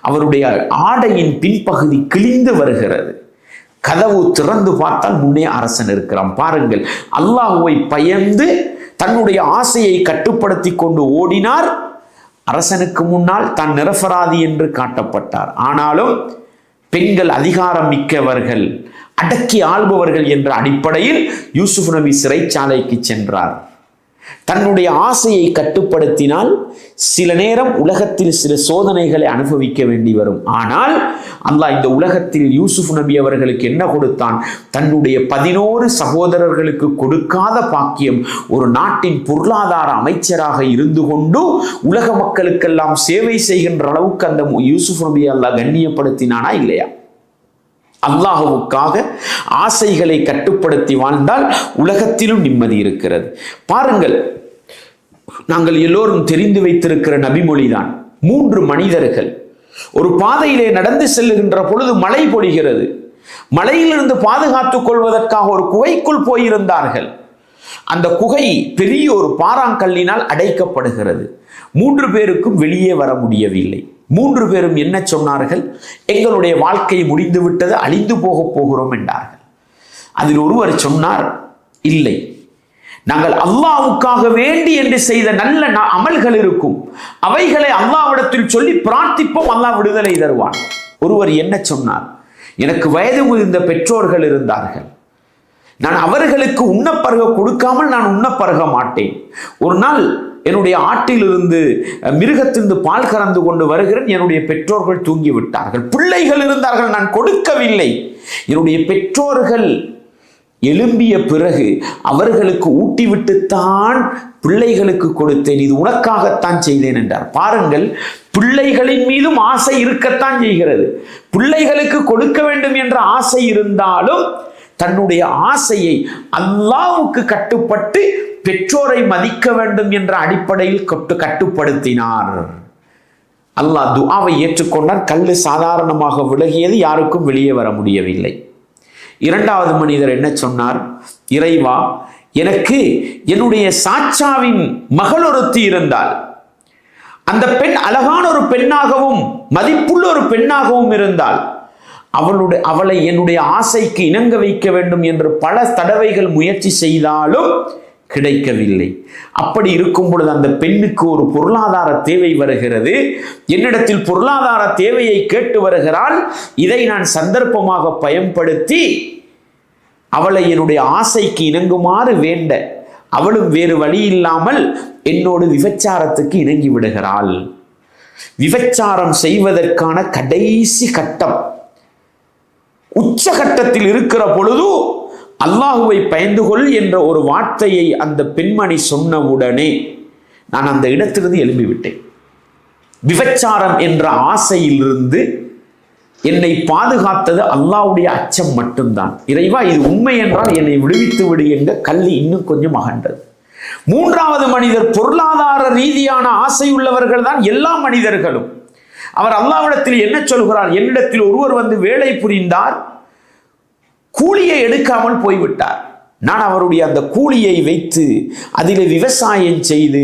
அவருடைய ஆடையின் பின்பகுதி கிழிந்து வருகிறது. கதவு திறந்து பார்த்தால் முன்னே அரசன் இருக்கிறான். பாருங்கள், அல்லாஹ்வை பயந்து தன்னுடைய ஆசையை கட்டுப்படுத்தி கொண்டு ஓடினார். அரசனுக்கு முன்னால் தான் நிரபராதி என்று காட்டப்பட்டார். ஆனாலும் பெண்கள் அதிகாரம் மிக்கவர்கள், அடக்கி ஆள்பவர்கள் என்ற அடிப்படையில் யூசுப் நபி சிறைச்சாலைக்கு சென்றார். தன்னுடைய ஆசையை கட்டுப்படுத்தினால் சில நேரம் உலகத்தில் சில சோதனைகளை அனுபவிக்க வேண்டி வரும். ஆனால் அல்லாஹ் இந்த உலகத்தில் யூசுப் நபி அவர்களுக்கு என்ன கொடுத்தான்? தன்னுடைய 11 சகோதரர்களுக்கு கொடுக்காத பாக்கியம். ஒரு நாட்டின் பொருளாதார அமைச்சராக இருந்து கொண்டு உலக மக்களுக்கெல்லாம் சேவை செய்கின்ற அளவுக்கு அந்த யூசுப் நபி அல்லாஹ் கண்ணியப்படுத்தினானா இல்லையா? அல்லாஹ்வுக்காக ஆசைகளை கட்டுப்படுத்தி வாழ்ந்தால் உலகத்திலும் நிம்மதி இருக்கிறது. பாருங்கள், நாங்கள் எல்லோரும் தெரிந்து வைத்திருக்கிற நபிமொழிதான். 3 மனிதர்கள் ஒரு பாதையிலே நடந்து செல்லுகின்ற பொழுது மழை பொழிகிறது. மழையிலிருந்து பாதுகாத்துக் கொள்வதற்காக ஒரு குகைக்குள் போயிருந்தார்கள். அந்த குகை பெரிய ஒரு பாறாங்கல்லினால் அடைக்கப்படுகிறது. 3 பேருக்கும் வெளியே வர முடியவில்லை. 3 பேரும் என்ன சொன்னார்கள்? எங்களுடைய வாழ்க்கை முடிந்து விட்டது, அழிந்து போக போகிறோம் என்றார்கள். அதில் ஒருவர் சொன்னார், இல்லை, நாங்கள் அல்லாஹ்வுக்காக வேண்டி என்று செய்த நல்ல அமல்கள் இருக்கும், அவைகளை அல்லாஹ்விடத்தில் சொல்லி பிரார்த்திப்போம், அல்லாஹ் விடுதலை தருவான். ஒருவர் என்ன சொன்னார்? எனக்கு வயது முதிர்ந்த பெற்றோர்கள் இருந்தார்கள், நான் அவர்களுக்கு உண்ணப்பருக கொடுக்காமல் நான் உண்ணப்பருக மாட்டேன். ஒரு நாள் என்னுடைய ஆட்டிலிருந்து மிருகத்திலிருந்து பால் கறந்து கொண்டு வருகிறேன், என்னுடைய பெற்றோர்கள் தூங்கிவிட்டார்கள், பிள்ளைகள் இருந்தார்கள், நான் கொடுக்கவில்லை. என்னுடைய பெற்றோர்கள் எழும்பிய பிறகு அவர்களுக்கு ஊட்டிவிட்டுத்தான் பிள்ளைகளுக்கு கொடுத்தேன், இது உனக்காகத்தான் செய்தேன் என்றார். பாருங்கள், பிள்ளைகளின் மீதும் ஆசை இருக்கத்தான் செய்கிறது. பிள்ளைகளுக்கு கொடுக்க வேண்டும் என்ற ஆசை இருந்தாலும் தன்னுடைய ஆசையை அல்லாஹ்வுக்கு கட்டுப்பட்டு பெற்றோரை மதிக்க வேண்டும் என்ற அடிப்படையில் கட்டுப்படுத்தினார். அல்லாஹ் துஆவை ஏற்றுக்கொண்டார். கல்லு சாதாரணமாக விலகியது, யாருக்கும் வெளியே வர முடியவில்லை. இரண்டாவது மனிதர் என்ன சொன்னார்? இறைவா, எனக்கு என்னுடைய சாச்சாவின் மகள் ஒருத்தி இருந்தால், அந்த பெண் அழகான ஒரு பெண்ணாகவும் மதிப்புள்ள ஒரு பெண்ணாகவும் இருந்தால், அவளை என்னுடைய ஆசைக்கு இணங்க வைக்க வேண்டும் என்று பல தடவைகள் முயற்சி செய்தாலும் கிடைக்கவில்லை. அப்படி இருக்கும் பொழுது அந்த பெண்ணுக்கு ஒரு பொருளாதார தேவை வருகிறது, என்னிடத்தில் பொருளாதார தேவையை கேட்டு வருகிறாள். இதை நான் சந்தர்ப்பமாக பயன்படுத்தி அவளை என்னுடைய ஆசைக்கு இணங்குமாறு வேண்ட, அவளும் வேறு வழி இல்லாமல் என்னோடு விபச்சாரத்துக்கு இணங்கி விடுகிறாள். விபச்சாரம் செய்வதற்கான கடைசி கட்டம், உச்சகட்டத்தில் இருக்கிற பொழுது அல்லாஹுவை பயந்து கொள் என்ற ஒரு வார்த்தையை அந்த பெண்மணி சொன்னவுடனே நான் அந்த இடத்திலிருந்து எழும்பிவிட்டேன். விபச்சாரம் என்ற ஆசையிலிருந்து என்னை பாதுகாத்தது அல்லாஹ்வுடைய அச்சம் மட்டும்தான். இறைவா, இது உண்மை என்றால் என்னை விடுவித்து விடு என்ற கல்வி இன்னும் கொஞ்சம் அகன்றது. மூன்றாவது மனிதர், பொருளாதார ரீதியான ஆசை உள்ளவர்கள் தான் எல்லா மனிதர்களும். அவர் அல்லாஹ்விடத்தில் என்ன சொல்கிறார்? என்னிடத்தில் ஒருவர் வந்து வேலை புரிந்தார், கூலியை எடுக்காமல் போய்விட்டார். நான் அவருடைய அந்த கூலியை வைத்து அதில் விவசாயம் செய்து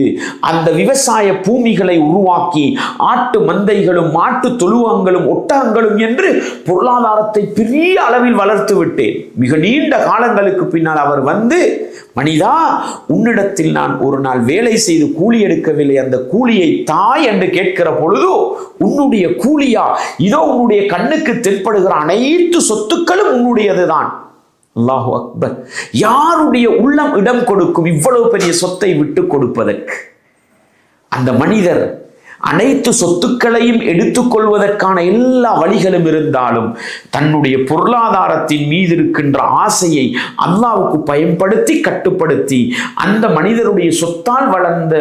அந்த விவசாய பூமிகளை உருவாக்கி ஆட்டு மந்தைகளும் மாட்டு தொழுவங்களும் ஒட்டகங்களும் என்று பொருளாதாரத்தை பெரிய அளவில் வளர்த்து விட்டேன். மிக நீண்ட காலங்களுக்கு பின்னால் அவர் வந்து, மனிதா, உன்னிடத்தில் நான் ஒரு நாள் வேலை செய்து கூலி எடுக்கவில்லை, அந்த கூலியை தாய் என்று கேட்கிற பொழுது, உன்னுடைய கூலியா? இதோ உன்னுடைய கண்ணுக்கு தென்படுகிற அனைத்து சொத்துக்களும் உன்னுடையதுதான். அல்லாஹு அக்பர். யாருடைய உள்ளம் இடம் கொடுக்கும் இவ்வளவு பெரிய சொத்தை விட்டு கொடுப்பதற்கு? அந்த மனிதர் அனைத்து சொத்துக்களையும் எடுத்துக்கொள்வதற்கான எல்லா வழிகளும் இருந்தாலும் தன்னுடைய பொருளாதாரத்தின் மீது இருக்கின்ற ஆசையை அல்லாஹ்வுக்கு பயன்படுத்தி கட்டுப்படுத்தி அந்த மனிதருடைய சொத்தால் வளர்ந்த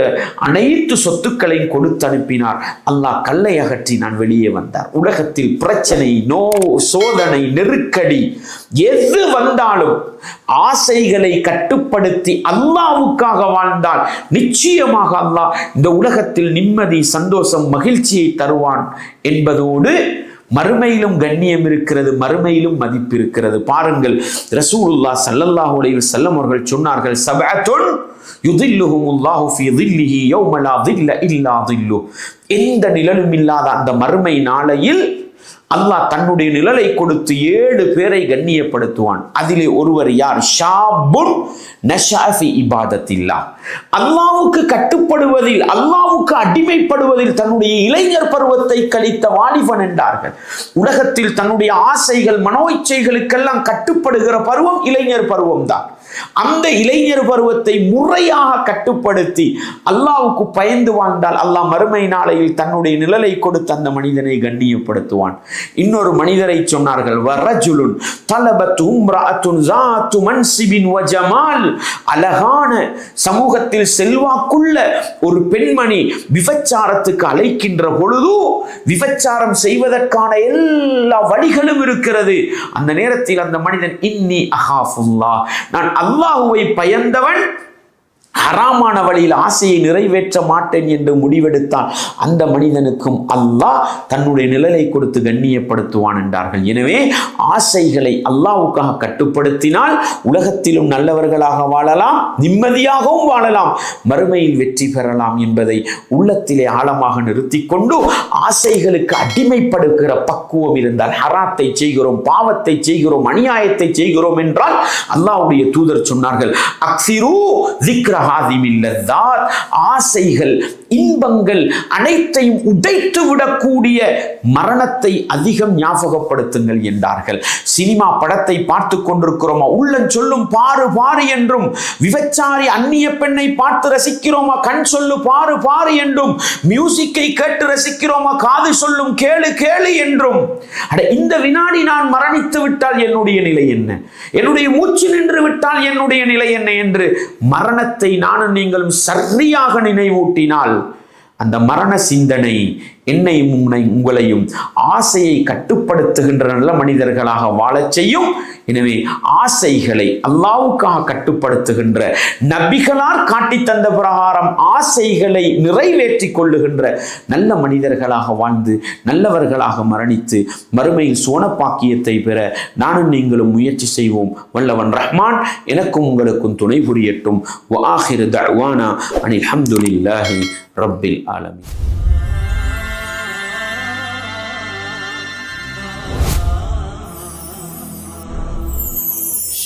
அனைத்து சொத்துக்களையும் கொடுத்து அனுப்பினார். அல்லாஹ் கல்லை அகற்றி நான் வெளியே வந்தார். உலகத்தில் பிரச்சனை, சோதனை, நெருக்கடி எது வந்தாலும் ஆசைகளை கட்டுப்படுத்தி அல்லாஹ்வுக்காக வாழ்ந்தால் நிச்சயமாக அல்லாஹ் இந்த உலகத்தில் நிம்மதி, சந்தோஷம், மகிழ்ச்சியை தருவான் என்பதோடு மறுமையிலும் கண்ணியம் இருக்கிறது, மறுமையிலும் மதிப்பு இருக்கிறது. பாருங்கள், ரசூலுல்லாஹ் ஸல்லல்லாஹு அலைஹி வஸல்லம் அவர்கள் சொன்னார்கள், சபஅத்துன் யுதில்லுஹுமுல்லாஹு ஃபீ தில்லிஹி யௌம லா தில்ல இல்லா தில்லு. எந்த நிழலும் இல்லாத அந்த மறுமை நாளையில் அல்லாஹ் தன்னுடைய நிழலை கொடுத்து 7 பேரை கண்ணியப்படுத்துவான். அதிலே ஒருவர் யார்? ஷாபுன் நஷா ஃபீ இபாதத்தில்லாஹ். அல்லாஹ்வுக்கு கட்டுப்படுவதில், அல்லாஹ்வுக்கு அடிமைப்படுவதில் தன்னுடைய இளைஞர் பருவத்தை கழித்த வாலிபன் என்றார்கள். உலகத்தில் தன்னுடைய ஆசைகள், மனோ இச்சைகளுக்கெல்லாம் கட்டுப்படுகிற பருவம் இளைஞர் பருவம் தான். அந்த இளைஞர் பருவத்தை முறையாக கட்டுப்படுத்தி அல்லாஹ்வுக்கு பயந்து வாழ்ந்தால் அல்லாஹ் மறுமை நாளையில் தன்னுடைய நிழலை கொடுத்து அந்த மனிதனை கண்ணியப்படுத்துவான். இன்னொரு மனிதரை சொன்னார்கள், வரஜுலுன் தலபத் உம்ரஅத்துன் ஸாத்து மன்சிபின் வ ஜமால். அழகான சமூகத்தில் செல்வாக்குள்ள ஒரு பெண்மணி விபச்சாரத்துக்கு அழைக்கின்ற பொழுது விபச்சாரம் செய்வதற்கான எல்லா வழிகளும் இருக்கிறது. அந்த நேரத்தில் அந்த மனிதன், இன்னி அஹாஃபுல்லாஹ், நான் அல்லாஹ்வை பயந்தவன், ஹராமான வழியில் ஆசையை நிறைவேற்ற மாட்டேன் என்று முடிவெடுத்தான். அந்த மனிதனுக்கும் அல்லாஹ் தன்னுடைய நிழலை கொடுத்து கண்ணியப்படுத்துவான் என்றார்கள். எனவே ஆசைகளை அல்லாஹ்வுக்காக கட்டுப்படுத்தினால் உலகத்திலும் நல்லவர்களாக வாழலாம், நிம்மதியாகவும் வாழலாம், மறுமையில் வெற்றி பெறலாம் என்பதை உள்ளத்திலே ஆழமாக நிறுத்தி கொண்டு ஆசைகளுக்கு அடிமைப்படுகிற பக்குவம் இருந்தால், ஹராத்தை செய்கிறோம், பாவத்தை செய்கிறோம், அநியாயத்தை செய்கிறோம் என்றால் அல்லாஹ்வுடைய தூதர் சொன்னார்கள், அக்ஸிரு ஸிக்ர ஹாதிமில் லத்தாத். ஆசைகள் இன்பங்கள் அனைத்தையும் உடைத்து விடக்கூடிய மரணத்தை அதிகம் ஞாபகப்படுத்துங்கள் என்றார்கள். சினிமா படத்தை பார்த்து கொண்டிருக்கிறோமா, உள்ளம் சொல்லும் பாரு பாரு என்றும், விபச்சாரி அந்நிய பெண்ணை பார்த்து ரசிக்கிறோமா, கண் சொல்லு பாரு பாரு என்றும், மியூசிக்கை கேட்டு ரசிக்கிறோமா, காது சொல்லும் கேளு கேளு என்றும், இந்த வினாடி நான் மரணித்து விட்டால் என்னுடைய நிலை என்ன, என்னுடைய மூச்சு நின்று விட்டால் என்னுடைய நிலை என்ன என்று மரணத்தை நானும் நீங்களும் சரியாக நினைவூட்டினால் அந்த மரண சிந்தனை என்னையும் உங்களையும் ஆசையை கட்டுப்படுத்துகின்ற நல்ல மனிதர்களாக வாழச் செய்யும். எனவே ஆசைகளை அல்லாஹ்வுக்காக கட்டுப்படுத்துகின்ற, நபிகளார் காட்டி தந்த பிரகாரம் ஆசைகளை நிறைவேற்றி கொள்ளுகின்ற நல்ல மனிதர்களாக வாழ்ந்து நல்லவர்களாக மரணித்து மறுமையில் சோனப்பாக்கியத்தை பெற நானும் நீங்களும் முயற்சி செய்வோம். வல்லவன் ரஹ்மான் எனக்கும் உங்களுக்கும் துணை புரியட்டும். வஆகிரு தஅவானா அனில் ஹம்துலில்லாஹி ரப்பில் ஆலமீன்.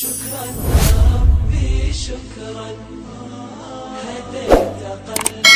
شكرا ربي شكرا هديت قلبي